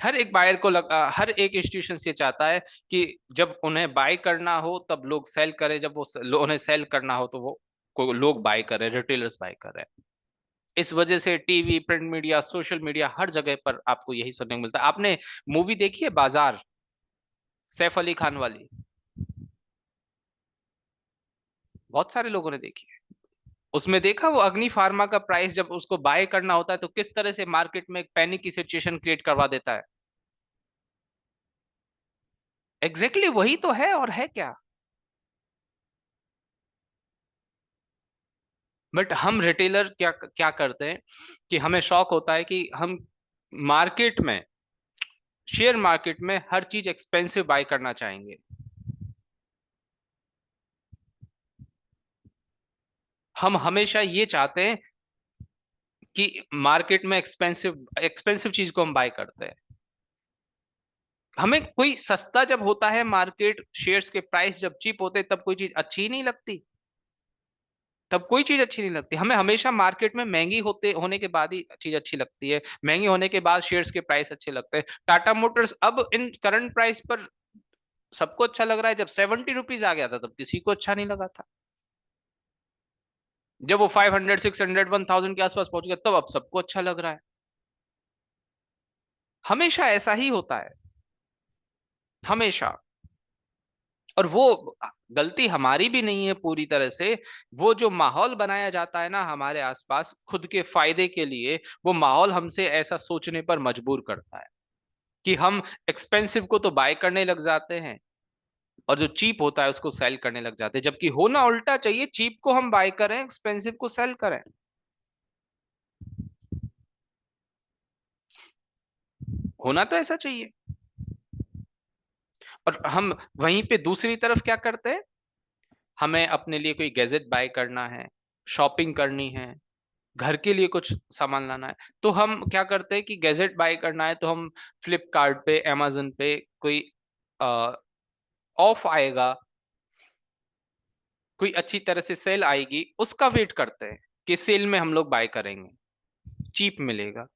[SPEAKER 1] हर एक बायर को हर एक इंस्टीट्यूशन ये चाहता है कि जब उन्हें बाय करना हो तब लोग सेल करें, जब वो उन्हें सेल करना हो तो वो लोग बाय करें, रिटेलर्स बाय करें। इस वजह से TV, print media, social media, हर जगह पर आपको यही सुनने को मिलता है। आपने मूवी देखी है बाजार, सैफ अली खान वाली? बहुत सारे लोगों ने देखी है। उसमें देखा वो अग्नि फार्मा का प्राइस जब उसको बाय करना होता है तो किस तरह से मार्केट में एक पैनिक की सिचुएशन क्रिएट करवा देता है। एग्जैक्टली वही तो है, और है क्या। बट हम रिटेलर क्या क्या करते हैं कि हमें शौक होता है कि हम मार्केट में, शेयर मार्केट में हर चीज एक्सपेंसिव बाय करना चाहेंगे। हम हमेशा ये चाहते हैं कि मार्केट में एक्सपेंसिव एक्सपेंसिव चीज को हम बाय करते हैं। हमें कोई सस्ता जब होता है, मार्केट शेयर्स के प्राइस जब चीप होते हैं, तब कोई चीज अच्छी ही नहीं लगती, तब कोई चीज अच्छी नहीं लगती। हमें हमेशा मार्केट में महंगी होते होने के बाद ही चीज अच्छी लगती है, महंगी होने के बाद शेयर्स के प्राइस अच्छे लगते हैं। टाटा मोटर्स अब इन करंट प्राइस पर सबको अच्छा लग रहा है, जब 70 रुपीज आ गया था तब किसी को अच्छा नहीं लगा था। जब वो 500, 600, 1000 के आसपास पहुंच गया तब अब सबको अच्छा लग रहा है। हमेशा ऐसा ही होता है, हमेशा। और वो गलती हमारी भी नहीं है पूरी तरह से। वो जो माहौल बनाया जाता है ना हमारे आसपास खुद के फायदे के लिए, वो माहौल हमसे ऐसा सोचने पर मजबूर करता है कि हम एक्सपेंसिव को तो बाय करने लग जाते हैं और जो चीप होता है उसको सेल करने लग जाते हैं, जबकि होना उल्टा चाहिए, चीप को हम बाय करें, एक्सपेंसिव को सेल करें। होना तो ऐसा चाहिए। और हम वहीं पे दूसरी तरफ क्या करते हैं, हमें अपने लिए कोई गैजेट बाय करना है, शॉपिंग करनी है, घर के लिए कुछ सामान लाना है, तो हम क्या करते हैं कि गैजेट बाय करना है तो हम फ्लिपकार्ट पे, amazon पे कोई ऑफ आएगा, कोई अच्छी तरह से सेल आएगी, उसका वेट करते हैं कि सेल में हम लोग बाय करेंगे, चीप मिलेगा।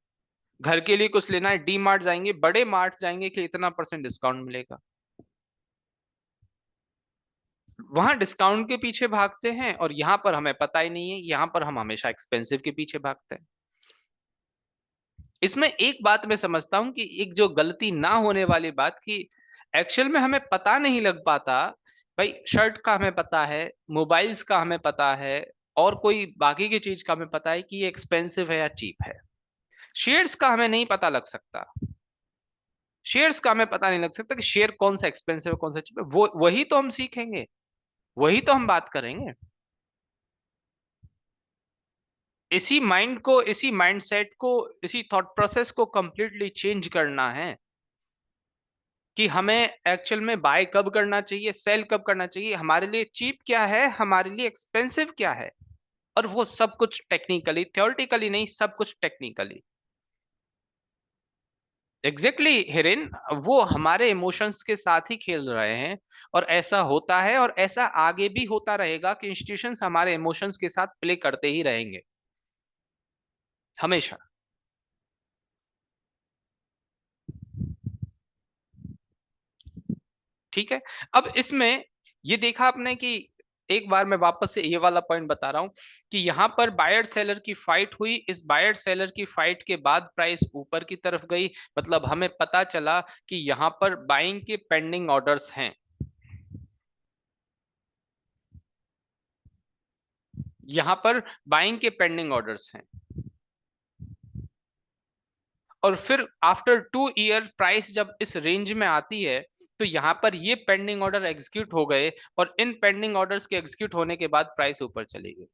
[SPEAKER 1] घर के लिए कुछ लेना है, डी मार्ट जाएंगे, बड़े मार्ट जाएंगे कि इतना परसेंट डिस्काउंट मिलेगा, वहां डिस्काउंट के पीछे भागते हैं, और यहाँ पर हमें पता ही नहीं है, यहाँ पर हम हमेशा एक्सपेंसिव के पीछे भागते हैं। इसमें एक बात मैं समझता हूं कि एक जो गलती ना होने वाली बात की, एक्चुअल में हमें पता नहीं लग पाता। भाई शर्ट का हमें पता है, मोबाइल्स का हमें पता है, और कोई बाकी की चीज का हमें पता है कि ये एक्सपेंसिव है या चीप है। शेयर्स का हमें नहीं पता लग सकता, शेयर्स का हमें पता नहीं लग सकता कि शेयर कौन सा एक्सपेंसिव है कौन सा चीप है। वो वही तो हम सीखेंगे, वही तो हम बात करेंगे। इसी माइंड को, इसी माइंडसेट को, इसी थॉट प्रोसेस को कंप्लीटली चेंज करना है कि हमें एक्चुअल में बाय कब करना चाहिए, सेल कब करना चाहिए, हमारे लिए चीप क्या है, हमारे लिए एक्सपेंसिव क्या है। और वो सब कुछ टेक्निकली, थ्योरेटिकली नहीं, सब कुछ टेक्निकली। एग्जैक्टली हिरेन, वो हमारे इमोशंस के साथ ही खेल रहे हैं, और ऐसा होता है और ऐसा आगे भी होता रहेगा कि इंस्टीट्यूशंस हमारे इमोशंस के साथ प्ले करते ही रहेंगे, हमेशा। ठीक है। अब इसमें ये देखा आपने कि एक बार मैं वापस से ये वाला पॉइंट बता रहा हूं कि यहां पर बायर सेलर की फाइट हुई, इस बायर सेलर की फाइट के बाद प्राइस ऊपर की तरफ गई, मतलब हमें पता चला कि यहां पर बाइंग के पेंडिंग ऑर्डर्स हैं, यहां पर बाइंग के पेंडिंग ऑर्डर्स हैं। और फिर आफ्टर 2 ईयर प्राइस जब इस रेंज में आती है, तो यहां पर ये पेंडिंग ऑर्डर एग्जीक्यूट हो गए, और इन पेंडिंग ऑर्डर्स के एग्जीक्यूट होने के बाद प्राइस ऊपर चली गई।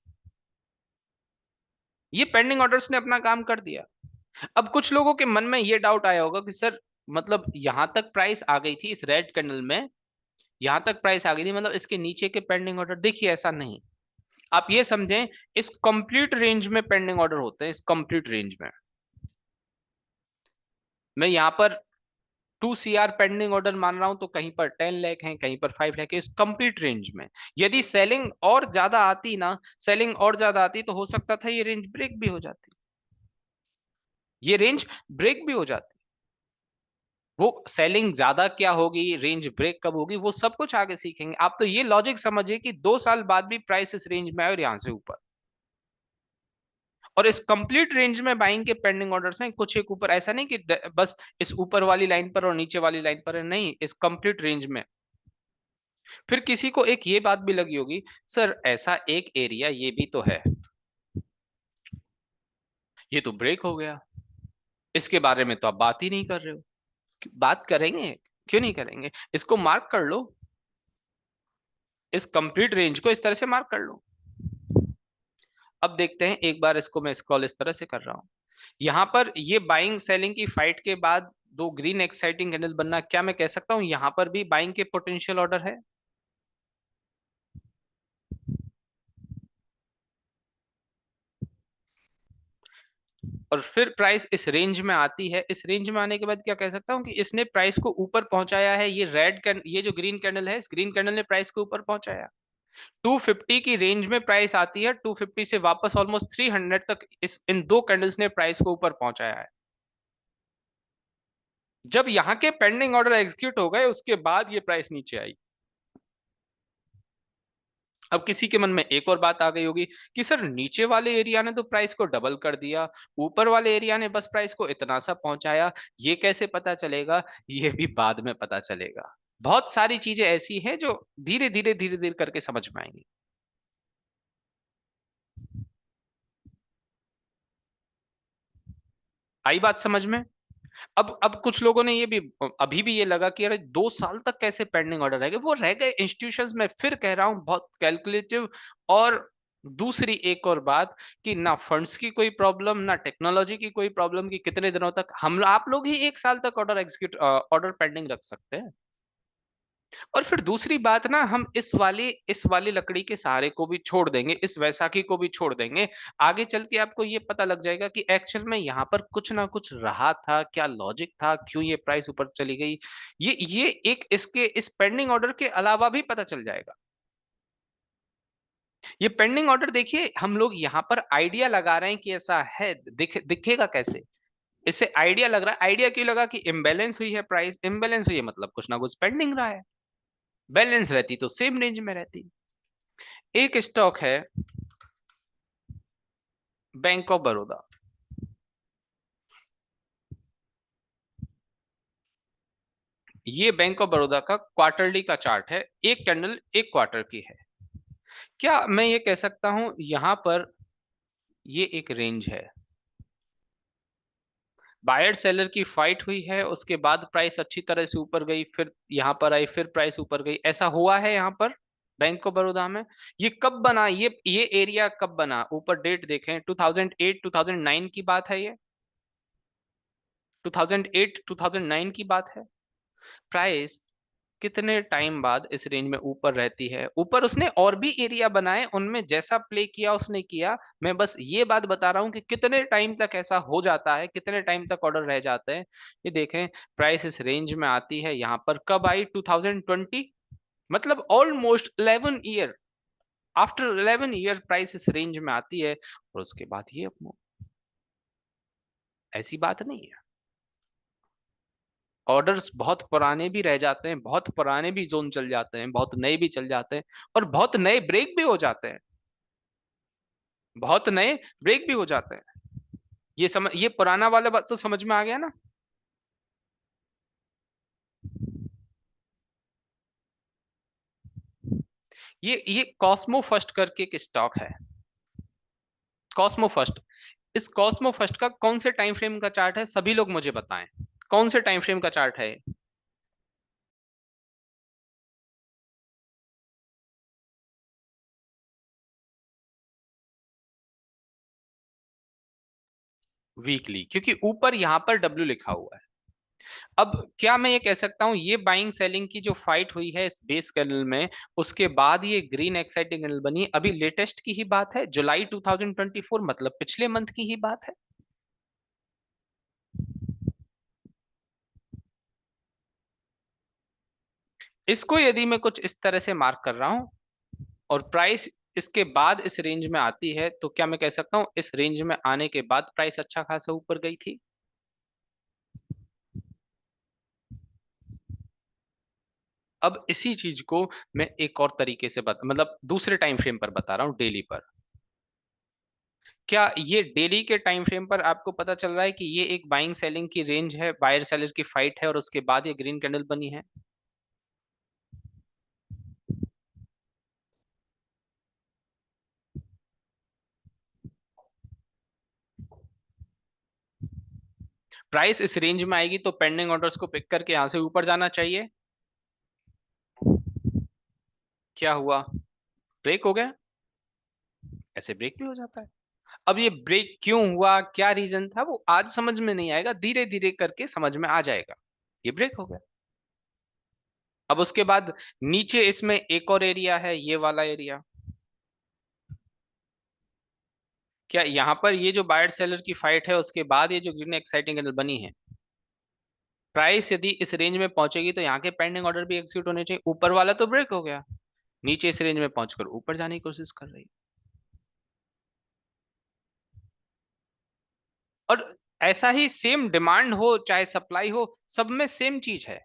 [SPEAKER 1] ये पेंडिंग ऑर्डर्स ने अपना काम कर दिया। अब कुछ लोगों के मन में ये डाउट आया होगा कि सर, मतलब यहां तक प्राइस आ गई थी इस रेड कैंडल में, यहां तक प्राइस आ गई थी, मतलब इसके नीचे के पेंडिंग ऑर्डर, देखिए ऐसा नहीं। आप ये समझें, इस कंप्लीट रेंज में पेंडिंग ऑर्डर होते हैं, इस कंप्लीट रेंज में। मैं यहाँ पर 2 CR पेंडिंग ऑर्डर मान रहा हूं, तो कहीं पर 10 लाख है, कहीं पर 5 लाख है, इस कंप्लीट रेंज में। यदि सेलिंग और ज्यादा आती ना, सेलिंग और ज्यादा आती तो हो सकता था ये रेंज ब्रेक भी हो जाती, ये रेंज ब्रेक भी हो जाती। वो सेलिंग ज्यादा क्या होगी, रेंज ब्रेक कब होगी, वो सब कुछ आगे सीखेंगे। आप तो ये लॉजिक समझिए कि 2 साल बाद भी प्राइस इस रेंज में आए और यहां से ऊपर, और इस कंप्लीट रेंज में बाइंग के पेंडिंग ऑर्डर्स हैं, कुछ एक ऊपर, ऐसा नहीं कि बस इस ऊपर वाली लाइन पर और नीचे वाली लाइन पर है, नहीं, इस कंप्लीट रेंज में। फिर किसी को एक ये बात भी लगी होगी, सर ऐसा एक एरिया ये भी तो है, ये तो ब्रेक हो गया, इसके बारे में तो आप बात ही नहीं कर रहे हो। बात करेंगे, क्यों नहीं करेंगे, इसको मार्क कर लो, इस कंप्लीट रेंज को इस तरह से मार्क कर लो। अब देखते हैं, एक बार इसको मैं स्क्रॉल इस तरह से कर रहा हूं, यहां पर ये बाइंग सेलिंग की फाइट के बाद दो ग्रीन एक्साइटिंग कैंडल बनना, क्या मैं कह सकता हूं यहां पर भी बाइंग के पोटेंशियल ऑर्डर है? और फिर प्राइस इस रेंज में आती है, इस रेंज में आने के बाद क्या कह सकता हूं कि इसने प्राइस को ऊपर पहुंचाया है, ये ये जो ग्रीन कैंडल है, इस ग्रीन कैंडल ने प्राइस को ऊपर पहुंचाया। 250 की रेंज में प्राइस आती है, 250 से वापस ऑलमोस्ट 300 तक इस इन दो कैंडल्स ने प्राइस को ऊपर पहुंचाया है। जब यहाँ के पेंडिंग ऑर्डर एग्जीक्यूट हो गए, उसके बाद ये प्राइस नीचे आई। अब किसी के मन में एक और बात आ गई होगी कि सर नीचे वाले एरिया ने तो प्राइस को डबल कर दिया, ऊपर वाले एरिया ने बस प्राइस को इतना सा पहुंचाया, ये कैसे पता चलेगा? ये भी बाद में पता चलेगा। बहुत सारी चीजें ऐसी हैं जो धीरे धीरे करके समझ में आएंगी। आई बात समझ में? अब कुछ लोगों ने ये भी, अभी भी ये लगा कि अरे 2 साल तक कैसे पेंडिंग ऑर्डर रह गए, वो रह गए इंस्टीट्यूशंस में। फिर कह रहा हूं बहुत कैलकुलेटिव। और दूसरी एक और बात, कि ना फंड्स की कोई प्रॉब्लम, ना टेक्नोलॉजी की कोई प्रॉब्लम, कि कितने दिनों तक हम आप लोग ही 1 साल तक ऑर्डर एग्जीक्यूट ऑर्डर पेंडिंग रख सकते हैं। और फिर दूसरी बात ना, हम इस वाली लकड़ी के सहारे को भी छोड़ देंगे, इस वैसाखी को भी छोड़ देंगे, आगे चल के आपको ये पता लग जाएगा कि एक्चुअल में यहाँ पर कुछ ना कुछ रहा था, क्या लॉजिक था, क्यों ये प्राइस ऊपर चली गई। ये एक इसके इस पेंडिंग ऑर्डर के अलावा भी पता चल जाएगा। ये पेंडिंग ऑर्डर देखिए, हम लोग यहाँ पर आइडिया लगा रहे हैं कि ऐसा है, दिखेगा कैसे? इससे आइडिया लग रहा है, आइडिया क्यों लगा कि इम्बेलेंस हुई है, प्राइस इम्बेलेंस हुई है, मतलब कुछ ना कुछ पेंडिंग रहा है। बैलेंस रहती तो सेम रेंज में रहती। एक स्टॉक है बैंक ऑफ बड़ौदा। ये बैंक ऑफ बड़ौदा का क्वार्टरली का चार्ट है, एक कैंडल एक क्वार्टर की है। क्या मैं ये कह सकता हूं यहां पर ये एक रेंज है, बायर सेलर की फाइट हुई है, उसके बाद प्राइस अच्छी तरह से ऊपर गई, फिर यहां पर आई, फिर प्राइस ऊपर गई, ऐसा हुआ है यहां पर बैंक ऑफ बड़ौदा में। ये कब बना, ये एरिया कब बना, ऊपर डेट देखें, 2008 2009 की बात है ये, 2008 2009 की बात है। प्राइस कितने टाइम बाद इस रेंज में ऊपर रहती है? ऊपर उसने और भी एरिया बनाए, उनमें जैसा प्ले किया उसने किया। मैं बस ये बात बता रहा हूं कि कितने टाइम तक ऐसा हो जाता है, कितने टाइम तक ऑर्डर रह जाते हैं। ये देखें, प्राइस इस रेंज में आती है, यहां पर कब आई? 2020, मतलब almost 11 year, after 11 year price इस रेंज में आती है, और उसके बाद ये ऐसी बात नहीं है। ऑर्डर्स बहुत पुराने भी रह जाते हैं, बहुत पुराने भी जोन चल जाते हैं, बहुत नए भी चल जाते हैं, और बहुत नए ब्रेक भी हो जाते हैं, बहुत नए ब्रेक भी हो जाते हैं। ये पुराना वाला बात तो समझ में आ गया ना? ये कॉस्मो फर्स्ट करके एक स्टॉक है, कॉस्मो फर्स्ट। इस कॉस्मो फर्स्ट का कौन से टाइम फ्रेम का चार्ट है, सभी लोग मुझे बताएं, कौन से टाइम फ्रेम का चार्ट है? वीकली, क्योंकि ऊपर यहां पर डब्ल्यू लिखा हुआ है। अब क्या मैं ये कह सकता हूँ ये बाइंग सेलिंग की जो फाइट हुई है इस बेस कैंडल में, उसके बाद ये ग्रीन एक्साइटिंग कैंडल बनी, अभी लेटेस्ट की ही बात है, जुलाई 2024, मतलब पिछले मंथ की ही बात है। इसको यदि मैं कुछ इस तरह से मार्क कर रहा हूं और प्राइस इसके बाद इस रेंज में आती है, तो क्या मैं कह सकता हूं इस रेंज में आने के बाद प्राइस अच्छा खासा ऊपर गई थी। अब इसी चीज को मैं एक और तरीके से मतलब दूसरे टाइम फ्रेम पर बता रहा हूं, डेली पर। क्या ये डेली के टाइम फ्रेम पर आपको पता चल रहा है कि ये एक बाइंग सेलिंग की रेंज है, बायर सेलर की फाइट है, और उसके बाद ये ग्रीन कैंडल बनी है। प्राइस इस रेंज में आएगी तो पेंडिंग ऑर्डर्स को पिक करके यहां से ऊपर जाना चाहिए। क्या हुआ, ब्रेक हो गया। ऐसे ब्रेक भी हो जाता है। अब ये ब्रेक क्यों हुआ, क्या रीजन था, वो आज समझ में नहीं आएगा, धीरे धीरे करके समझ में आ जाएगा। ये ब्रेक हो गया। अब उसके बाद नीचे इसमें एक और एरिया है, ये वाला एरिया। क्या यहाँ पर ये जो बायर सेलर की फाइट है उसके बाद ये जो ग्रीन एक्साइटिंग कैंडल बनी है, प्राइस यदि इस रेंज में पहुंचेगी तो यहाँ के पेंडिंग ऑर्डर भी एग्जीक्यूट होने चाहिए। ऊपर वाला तो ब्रेक हो गया, नीचे इस रेंज में पहुंचकर ऊपर जाने की कोशिश कर रही है। और ऐसा ही सेम डिमांड हो चाहे सप्लाई हो, सब में सेम चीज है।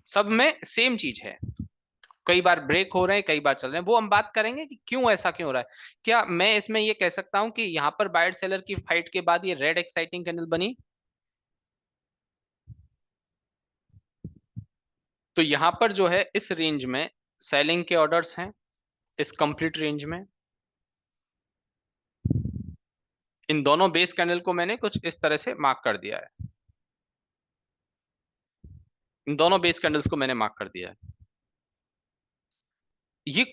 [SPEAKER 1] सब में सेम चीज है। कई बार ब्रेक हो रहे हैं, कई बार चल रहे हैं, वो हम बात करेंगे कि क्यों ऐसा क्यों हो रहा है। क्या मैं इसमें ये कह सकता हूं कि यहाँ पर बायर सेलर की फाइट के बाद ये रेड एक्साइटिंग कैंडल बनी, तो यहाँ पर जो है इस रेंज में सेलिंग के ऑर्डर्स हैं, इस कंप्लीट रेंज में। इन दोनों बेस कैंडल को मैंने कुछ इस तरह से मार्क कर दिया है। इन दोनों बेस कैंडल्स को मैंने मार्क कर दिया है। ये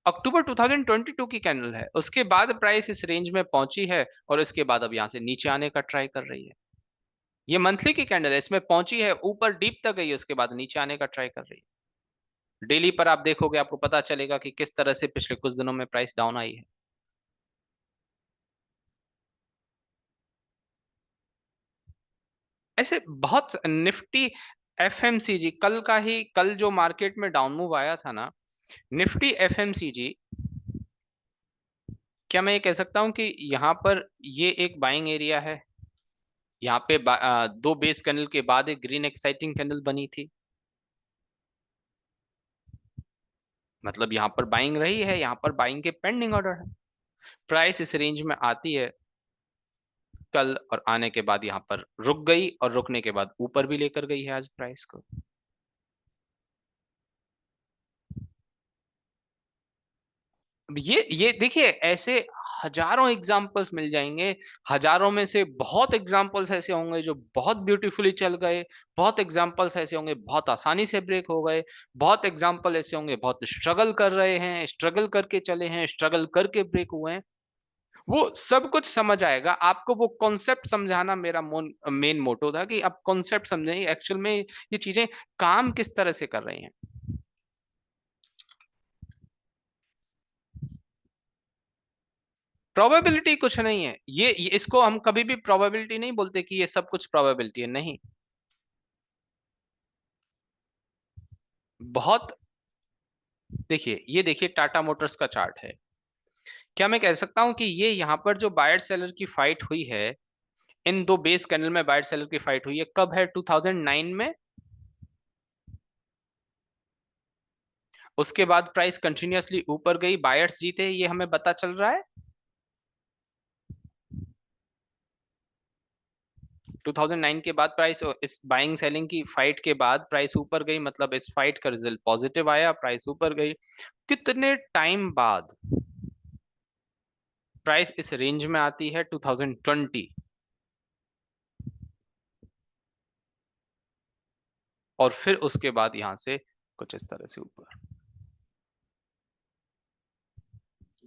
[SPEAKER 1] अक्टूबर 2022 की कैंडल है, उसके बाद प्राइस इस रेंज में पहुंची है और इसके बाद अब यहां से नीचे आने का ट्राई कर रही है। ये मंथली की कैंडल है, इसमें पहुंची है, ऊपर डीप तक गई है, उसके बाद नीचे आने का ट्राई कर रही है। डेली पर आप देखोगे आपको पता चलेगा कि किस तरह से पिछले कुछ दिनों में प्राइस डाउन आई है। ऐसे बहुत निफ्टी, एफएमसीजी कल जो मार्केट में डाउन मूव आया था ना, निफ्टी एफएमसीजी, क्या मैं ये कह सकता हूं कि यहाँ पर ये एक बाइंग एरिया है। यहाँ पे दो बेस कैंडल के बाद एक ग्रीन एक्साइटिंग कैंडल बनी थी, मतलब यहाँ पर बाइंग रही है, यहाँ पर बाइंग के पेंडिंग ऑर्डर है। प्राइस इस रेंज में आती है कल, और आने के बाद यहाँ पर रुक गई, और रुकने के बाद ऊपर भी लेकर गई है आज प्राइस को। अब ये देखिए, ऐसे हजारों एग्जाम्पल्स मिल जाएंगे। हजारों में से बहुत एग्जाम्पल्स ऐसे होंगे जो बहुत ब्यूटीफुली चल गए, बहुत एग्जाम्पल्स ऐसे होंगे बहुत आसानी से ब्रेक हो गए, बहुत एग्जाम्पल ऐसे होंगे बहुत स्ट्रगल कर रहे हैं, स्ट्रगल करके चले हैं, स्ट्रगल करके ब्रेक हुए हैं। वो सब कुछ समझ आएगा आपको, वो कॉन्सेप्ट समझाना मेरा मेन मोटो था कि आप कॉन्सेप्ट समझें एक्चुअल में ये चीजें काम किस तरह से कर रही हैं। प्रोबेबिलिटी कुछ नहीं है, इसको हम कभी भी प्रोबेबिलिटी नहीं बोलते कि ये सब कुछ प्रोबेबिलिटी है, नहीं। बहुत, देखिए ये देखिए टाटा मोटर्स का चार्ट है। क्या मैं कह सकता हूं कि ये यहाँ पर जो बायर सेलर की फाइट हुई है, इन दो बेस कैंडल में बायर सेलर की फाइट हुई है, कब है, 2009 में। उसके बाद प्राइस कंटिन्यूअसली ऊपर गई, बायर्स जीते, ये हमें पता चल रहा है। 2009 के बाद प्राइस, इस बाइंग सेलिंग की फाइट के बाद प्राइस ऊपर गई, मतलब इस फाइट का रिजल्ट पॉजिटिव आया, प्राइस ऊपर गई। कितने टाइम बाद प्राइस इस रेंज में आती है, 2020, और फिर उसके बाद यहां से कुछ इस तरह से ऊपर।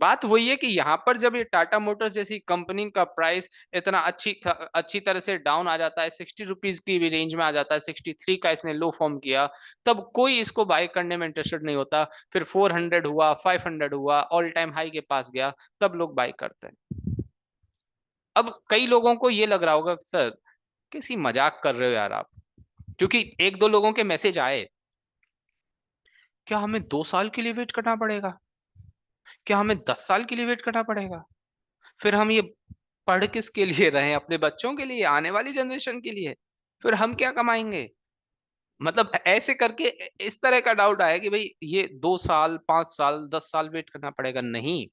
[SPEAKER 1] बात वही है कि यहाँ पर जब ये टाटा मोटर्स जैसी कंपनी का प्राइस इतना अच्छी तरह से डाउन आ जाता है, 60 रुपीज की भी रेंज में आ जाता है, 63 का इसने लो फॉर्म किया, तब कोई इसको बाय करने में इंटरेस्टेड नहीं होता। फिर 400 हुआ, 500 हुआ, ऑल टाइम हाई के पास गया, तब लोग बाय करते हैं। अब कई लोगों को ये लग रहा होगा सर किसी मजाक कर रहे हो यार आप, क्योंकि एक दो लोगों के मैसेज आए, क्या हमें 2 साल के लिए वेट करना पड़ेगा, क्या हमें 10 साल के लिए वेट करना पड़ेगा, फिर हम ये पढ़ किसके लिए रहे हैं, अपने बच्चों के लिए, आने वाली जनरेशन के लिए, फिर हम क्या कमाएंगे। मतलब ऐसे करके इस तरह का डाउट आया कि भाई ये 2 साल, 5 साल, 10 साल वेट करना पड़ेगा। नहीं,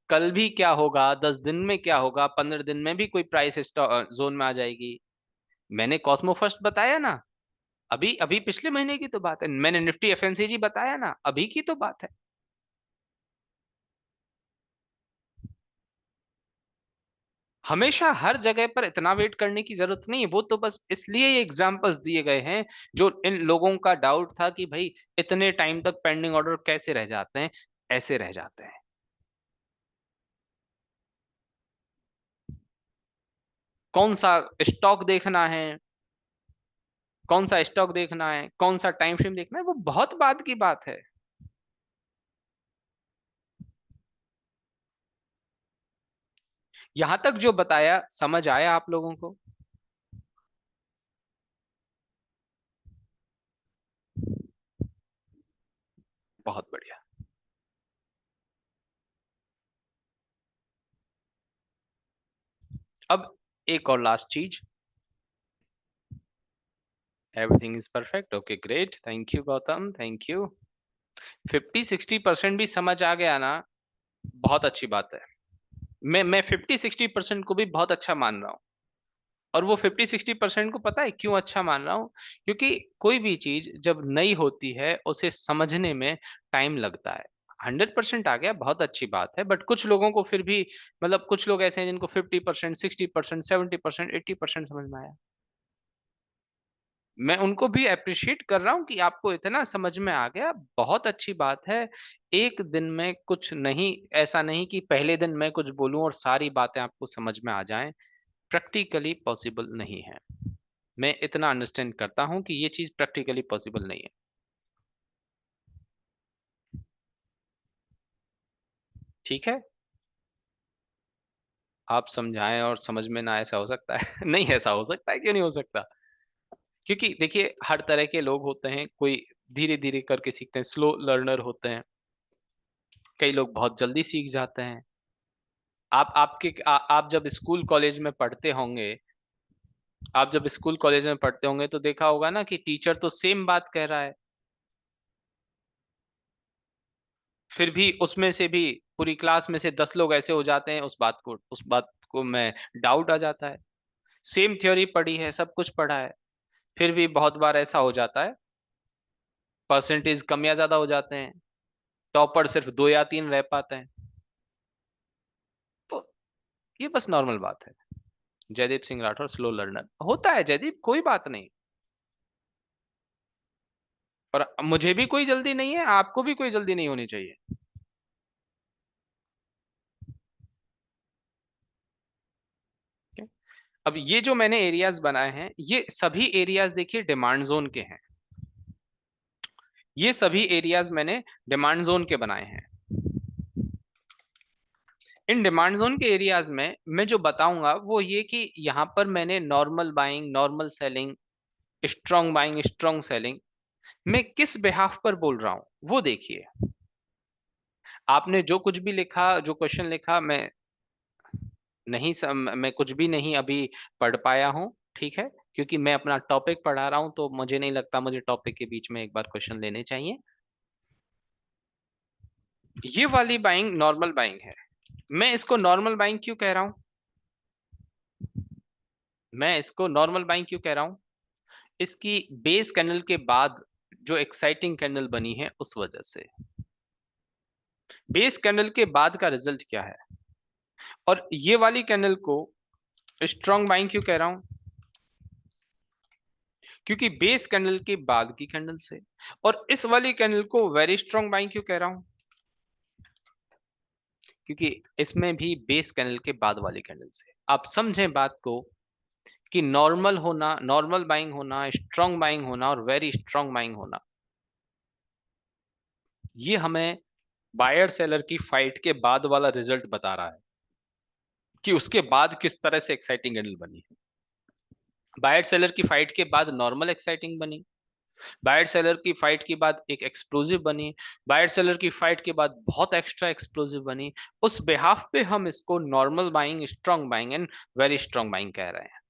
[SPEAKER 1] कल भी क्या होगा, 10 दिन में क्या होगा, 15 दिन में भी कोई प्राइस जोन में आ जाएगी। मैंने कॉस्मो फर्स्ट बताया ना, अभी अभी पिछले महीने की तो बात है। मैंने निफ्टी एफएमसीजी बताया ना, अभी की तो बात है। हमेशा हर जगह पर इतना वेट करने की जरूरत नहीं है, वो तो बस इसलिए एग्जांपल्स दिए गए हैं जो इन लोगों का डाउट था कि भाई इतने टाइम तक पेंडिंग ऑर्डर कैसे रह जाते हैं, ऐसे रह जाते हैं। कौन सा स्टॉक देखना है, कौन सा स्टॉक देखना है, कौन सा टाइम फ्रेम देखना है, वो बहुत बाद की बात है। यहां तक जो बताया समझ आया आप लोगों को? बहुत बढ़िया। अब एक और लास्ट चीज। Everything is perfect, okay great, thank you Gautam, thank you. 50-60% भी समझ आ गया ना, बहुत अच्छी बात है। मैं 50-60% को भी बहुत अच्छा मान रहा हूँ। और वो 50-60% को पता है क्यों अच्छा मान रहा हूँ? क्योंकि कोई भी चीज जब नई होती है उसे समझने में टाइम लगता है। 100% आ गया, बहुत अच्छी बात है, बट कुछ लोगों को फिर भी, मतलब कुछ लोग ऐसे हैं जिनको 50%, 60%, 70%, 80% समझ में आया। मैं उनको भी अप्रिशिएट कर रहा हूँ कि आपको इतना समझ में आ गया, बहुत अच्छी बात है। एक दिन में कुछ नहीं, ऐसा नहीं कि पहले दिन मैं कुछ बोलूं और सारी बातें आपको समझ में आ जाएं, प्रैक्टिकली पॉसिबल नहीं है। मैं इतना अंडरस्टैंड करता हूं कि ये चीज प्रैक्टिकली पॉसिबल नहीं है। ठीक है, आप समझाएं और समझ में ना, ऐसा हो सकता है? नहीं, ऐसा हो सकता है, क्यों नहीं हो सकता? क्योंकि देखिए हर तरह के लोग होते हैं, कोई धीरे धीरे करके सीखते हैं, स्लो लर्नर होते हैं, कई लोग बहुत जल्दी सीख जाते हैं। आप जब स्कूल कॉलेज में पढ़ते होंगे, आप जब स्कूल कॉलेज में पढ़ते होंगे तो देखा होगा ना कि टीचर तो सेम बात कह रहा है, फिर भी उसमें से भी पूरी क्लास में से 10 लोग ऐसे हो जाते हैं, उस बात को में डाउट आ जाता है। सेम थ्योरी पढ़ी है, सब कुछ पढ़ा है, फिर भी बहुत बार ऐसा हो जाता है, परसेंटेज कम या ज्यादा हो जाते हैं, टॉपर सिर्फ 2 या 3 रह पाते हैं। तो ये बस नॉर्मल बात है। जयदीप सिंह राठौर स्लो लर्नर होता है, जयदीप कोई बात नहीं। और मुझे भी कोई जल्दी नहीं है, आपको भी कोई जल्दी नहीं होनी चाहिए। ठीक है? अब ये जो मैंने एरियाज बनाए हैं, ये सभी एरियाज देखिए डिमांड जोन के हैं। ये सभी एरियाज मैंने डिमांड जोन के बनाए हैं। इन डिमांड जोन के एरियाज में मैं जो बताऊंगा वो ये कि यहाँ पर मैंने normal buying, normal selling, strong buying, strong selling, मैं किस बिहाफ पर बोल रहा हूँ वो देखिए। आपने जो कुछ भी लिखा, जो क्वेश्चन लिखा, मैं कुछ भी नहीं अभी पढ़ पाया हूँ, ठीक है, क्योंकि मैं अपना टॉपिक पढ़ा रहा हूँ, तो मुझे नहीं लगता मुझे टॉपिक के बीच में एक बार क्वेश्चन लेने चाहिए। ये वाली बाइंग नॉर्मल बाइंग है। मैं इसको नॉर्मल बाइंग क्यों कह रहा हूँ? मैं इसको नॉर्मल बाइंग क्यों कह रहा हूँ? इसकी बेस कैंडल के बाद जो एक्साइटिंग कैंडल बनी है उस वजह से। बेस कैंडल के बाद का रिजल्ट क्या है? और ये वाली कैंडल को स्ट्रॉन्ग बाइंग क्यों कह रहा हूं? क्योंकि बेस कैंडल के बाद की कैंडल से। और इस वाली कैंडल को वेरी स्ट्रॉन्ग बाइंग क्यों कह रहा हूं? क्योंकि इसमें भी बेस कैंडल के बाद वाली कैंडल से आप समझें बात को कि नॉर्मल होना, नॉर्मल बाइंग होना, स्ट्रांग बाइंग होना और वेरी स्ट्रांग बाइंग होना, ये हमें बायर सेलर की फाइट के बाद वाला रिजल्ट बता रहा है कि उसके बाद किस तरह से एक्साइटिंग कैंडल बनी है। बायर सेलर की फाइट के बाद नॉर्मल एक्साइटिंग बनी, बायर सेलर की फाइट के बाद एक एक्सप्लोसिव बनी, बायर सेलर की फाइट के बाद बहुत एक्स्ट्रा एक्सप्लोसिव बनी। उस बिहाफ पे हम इसको normal buying, strong buying and very strong buying कह रहे हैं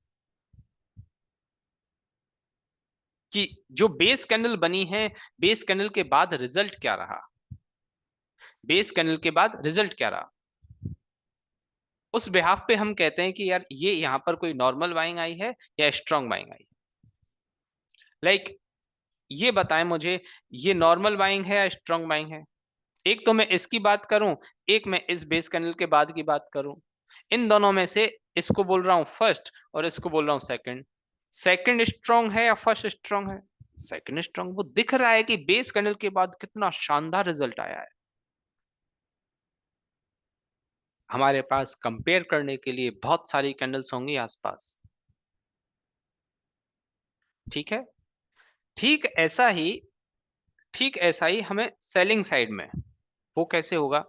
[SPEAKER 1] कि जो बेस कैंडल बनी है, बेस कैंडल के बाद रिजल्ट क्या रहा, बेस कैंडल के बाद रिजल्ट क्या रहा, उस बिहाफ पे हम कहते हैं कि यार ये यहां पर कोई नॉर्मल बाइंग आई है या स्ट्रांग बाइंग आई है। लाइक ये बताएं मुझे, ये नॉर्मल बाइंग है या स्ट्रांग बाइंग है? एक तो मैं इसकी बात करूं, एक मैं इस बेस कैंडल के बाद की बात करूं। इन दोनों में से इसको बोल रहा हूं फर्स्ट और इसको बोल रहा हूं सेकंड। सेकंड स्ट्रांग है या फर्स्ट स्ट्रांग है? Second strong. वो दिख रहा है कि बेस कैंडल के बाद कितना शानदार रिजल्ट आया है। हमारे पास कंपेयर करने के लिए बहुत सारी कैंडल्स होंगी आसपास। ठीक है। ठीक ऐसा ही, ठीक ऐसा ही हमें सेलिंग साइड में, वो कैसे होगा?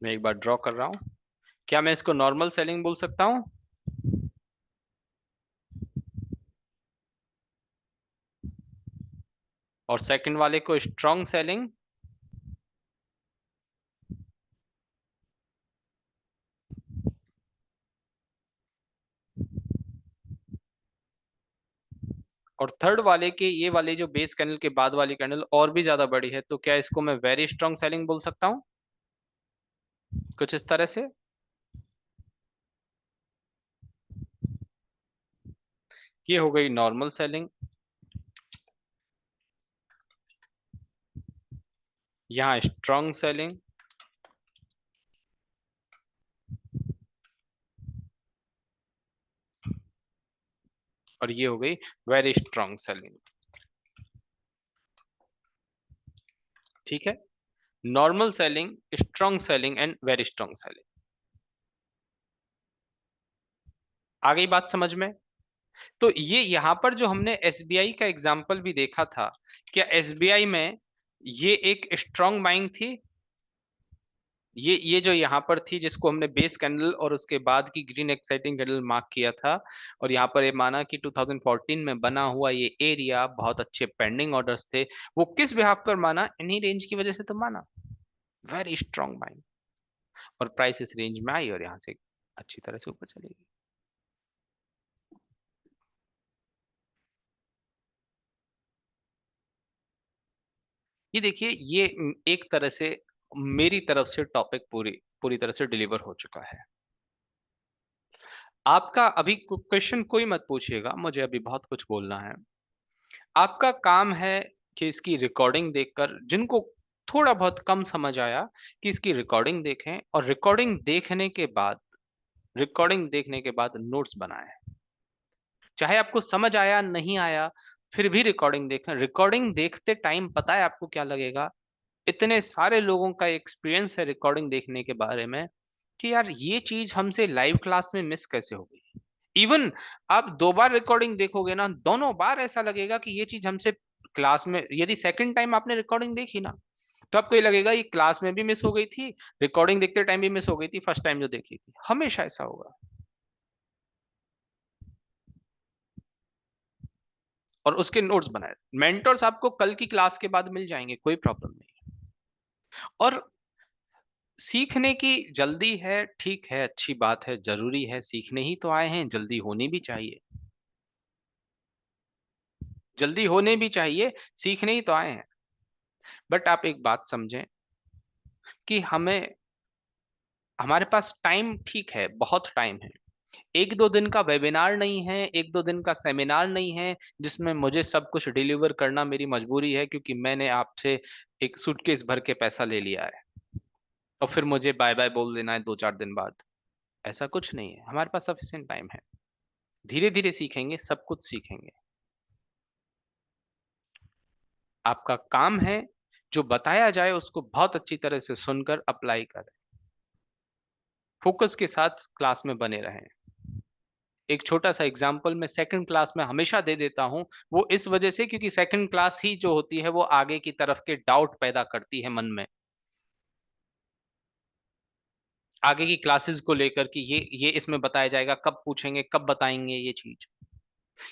[SPEAKER 1] मैं एक बार ड्रॉ कर रहा हूं। क्या मैं इसको नॉर्मल सेलिंग बोल सकता हूं? और सेकंड वाले को स्ट्रॉन्ग सेलिंग? और थर्ड वाले के, ये वाले जो बेस कैंडल के बाद वाली कैंडल और भी ज्यादा बड़ी है, तो क्या इसको मैं वेरी स्ट्रॉन्ग सेलिंग बोल सकता हूं? कुछ इस तरह से। ये हो गई नॉर्मल सेलिंग, यहाँ स्ट्रॉन्ग सेलिंग, और ये हो गई वेरी स्ट्रॉन्ग सेलिंग। ठीक है। Normal selling, strong selling and very strong selling. आ गई बात समझ में? तो ये यहाँ पर जो हमने एसबीआई का एग्जाम्पल भी देखा था, क्या एसबीआई में ये एक स्ट्रॉन्ग बाइंग थी? ये जो यहाँ पर थी, जिसको हमने बेस कैंडल और उसके बाद की ग्रीन एक्साइटिंग कैंडल मार्क किया था, और यहाँ पर ये माना कि 2014 में बना हुआ ये एरिया बहुत अच्छे पेंडिंग ऑर्डर्स थे, वो किस बिहाफ पर माना? इन्हीं रेंज की वजह से तो माना, वेरी स्ट्रॉन्ग बाइंग। और प्राइस इस रेंज में आई और यहाँ से अच्छी तरह से ऊपर चली गई। ये देखिए, ये एक तरह से मेरी तरफ से टॉपिक पूरी पूरी तरह से डिलीवर हो चुका है। आपका अभी क्वेश्चन कोई मत पूछिएगा, मुझे अभी बहुत कुछ बोलना है। आपका काम है कि इसकी रिकॉर्डिंग देखकर, जिनको थोड़ा बहुत कम समझ आया, कि इसकी रिकॉर्डिंग देखें, और रिकॉर्डिंग देखने के बाद नोट्स बनाएं। चाहे आपको समझ आया नहीं आया, फिर भी रिकॉर्डिंग देखें। रिकॉर्डिंग देखते टाइम पता है आपको क्या लगेगा? इतने सारे लोगों का एक्सपीरियंस है रिकॉर्डिंग देखने के बारे में कि यार ये चीज हमसे लाइव क्लास में मिस कैसे हो गई। इवन आप 2 बार रिकॉर्डिंग देखोगे ना, दोनों बार ऐसा लगेगा कि ये चीज हमसे क्लास में, यदि सेकंड टाइम आपने रिकॉर्डिंग देखी ना, तो आपको ये लगेगा ये क्लास में भी मिस हो गई थी, रिकॉर्डिंग देखते टाइम भी मिस हो गई थी, फर्स्ट टाइम जो देखी थी। हमेशा ऐसा होगा। और उसके नोट्स बनाए, मेंटर्स आपको कल की क्लास के बाद मिल जाएंगे, कोई प्रॉब्लम नहीं। और सीखने की जल्दी है, ठीक है, अच्छी बात है, जरूरी है, सीखने ही तो आए हैं, जल्दी होनी भी चाहिए। जल्दी होने भी चाहिए, सीखने ही तो आए हैं। बट आप एक बात समझें कि हमें, हमारे पास टाइम ठीक है, बहुत टाइम है, एक दो दिन का वेबिनार नहीं है, एक दो दिन का सेमिनार नहीं है जिसमें मुझे सब कुछ डिलीवर करना मेरी मजबूरी है क्योंकि मैंने आपसे एक सूटकेस भर के पैसा ले लिया है और फिर मुझे बाय बाय बोल देना है 2-4 दिन बाद। ऐसा कुछ नहीं है, हमारे पास सफिशिएंट टाइम है। धीरे धीरे सीखेंगे, सब कुछ सीखेंगे। आपका काम है जो बताया जाए उसको बहुत अच्छी तरह से सुनकर अप्लाई करें, फोकस के साथ क्लास में बने रहें। एक छोटा सा एग्जाम्पल मैं सेकंड क्लास में हमेशा दे देता हूं, वो इस वजह से क्योंकि सेकंड क्लास ही जो होती है वो आगे की तरफ के डाउट पैदा करती है मन में, आगे की क्लासेस को लेकर कि ये इसमें बताया जाएगा, कब पूछेंगे, कब बताएंगे ये चीज।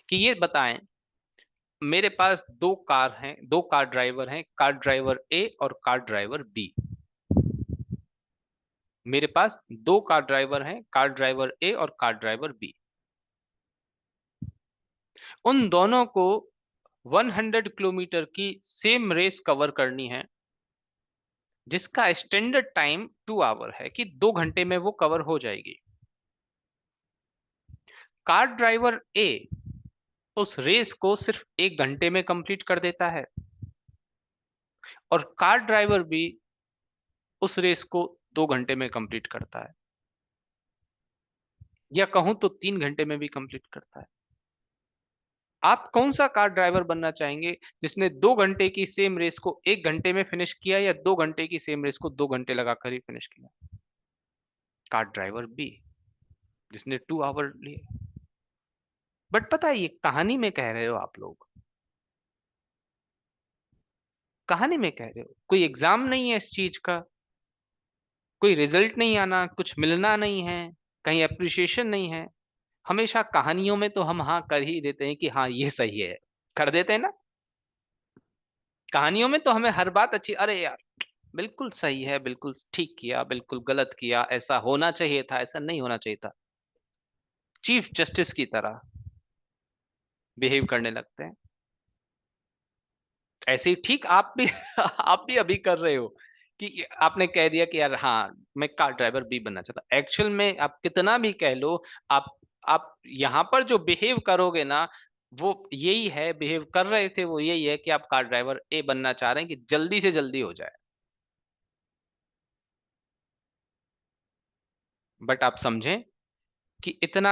[SPEAKER 1] कि ये बताएं, मेरे पास दो कार हैं, दो कार ड्राइवर हैं, कार ड्राइवर ए और कार ड्राइवर बी। मेरे पास दो कार ड्राइवर हैं, कार ड्राइवर ए और कार ड्राइवर बी। उन दोनों को 100 किलोमीटर की सेम रेस कवर करनी है जिसका स्टैंडर्ड टाइम 2 आवर है, कि 2 घंटे में वो कवर हो जाएगी। कार ड्राइवर ए उस रेस को सिर्फ 1 घंटे में कंप्लीट कर देता है और कार ड्राइवर बी उस रेस को 2 घंटे में कंप्लीट करता है, या कहूं तो 3 घंटे में भी कंप्लीट करता है। आप कौन सा कार ड्राइवर बनना चाहेंगे, जिसने 2 घंटे की सेम रेस को 1 घंटे में फिनिश किया, या 2 घंटे की सेम रेस को 2 घंटे लगाकर ही फिनिश किया? कार ड्राइवर बी, जिसने 2 आवर लिए। बट पता है, ये कहानी में कह रहे हो आप लोग, कहानी में कह रहे हो, कोई एग्जाम नहीं है इस चीज का, कोई रिजल्ट नहीं आना, कुछ मिलना नहीं है, कहीं अप्रिसिएशन नहीं है। हमेशा कहानियों में तो हम हाँ कर ही देते हैं कि हाँ ये सही है, कर देते हैं ना। कहानियों में तो हमें हर बात अच्छी, अरे यार बिल्कुल सही है, बिल्कुल ठीक किया, बिल्कुल गलत किया, ऐसा होना चाहिए था, ऐसा नहीं होना चाहिए था, चीफ जस्टिस की तरह बिहेव करने लगते हैं। ऐसे ही ठीक आप भी आप भी अभी कर रहे हो कि आपने कह दिया कि यार हाँ मैं कार ड्राइवर बी बनना चाहता। एक्चुअल में आप कितना भी कह लो, आप आप यहाँ पर जो बिहेव करोगे ना, वो यही है, बिहेव कर रहे थे वो यही है कि आप कार ड्राइवर ए बनना चाह रहे हैं कि जल्दी से जल्दी हो जाए। बट आप समझें कि इतना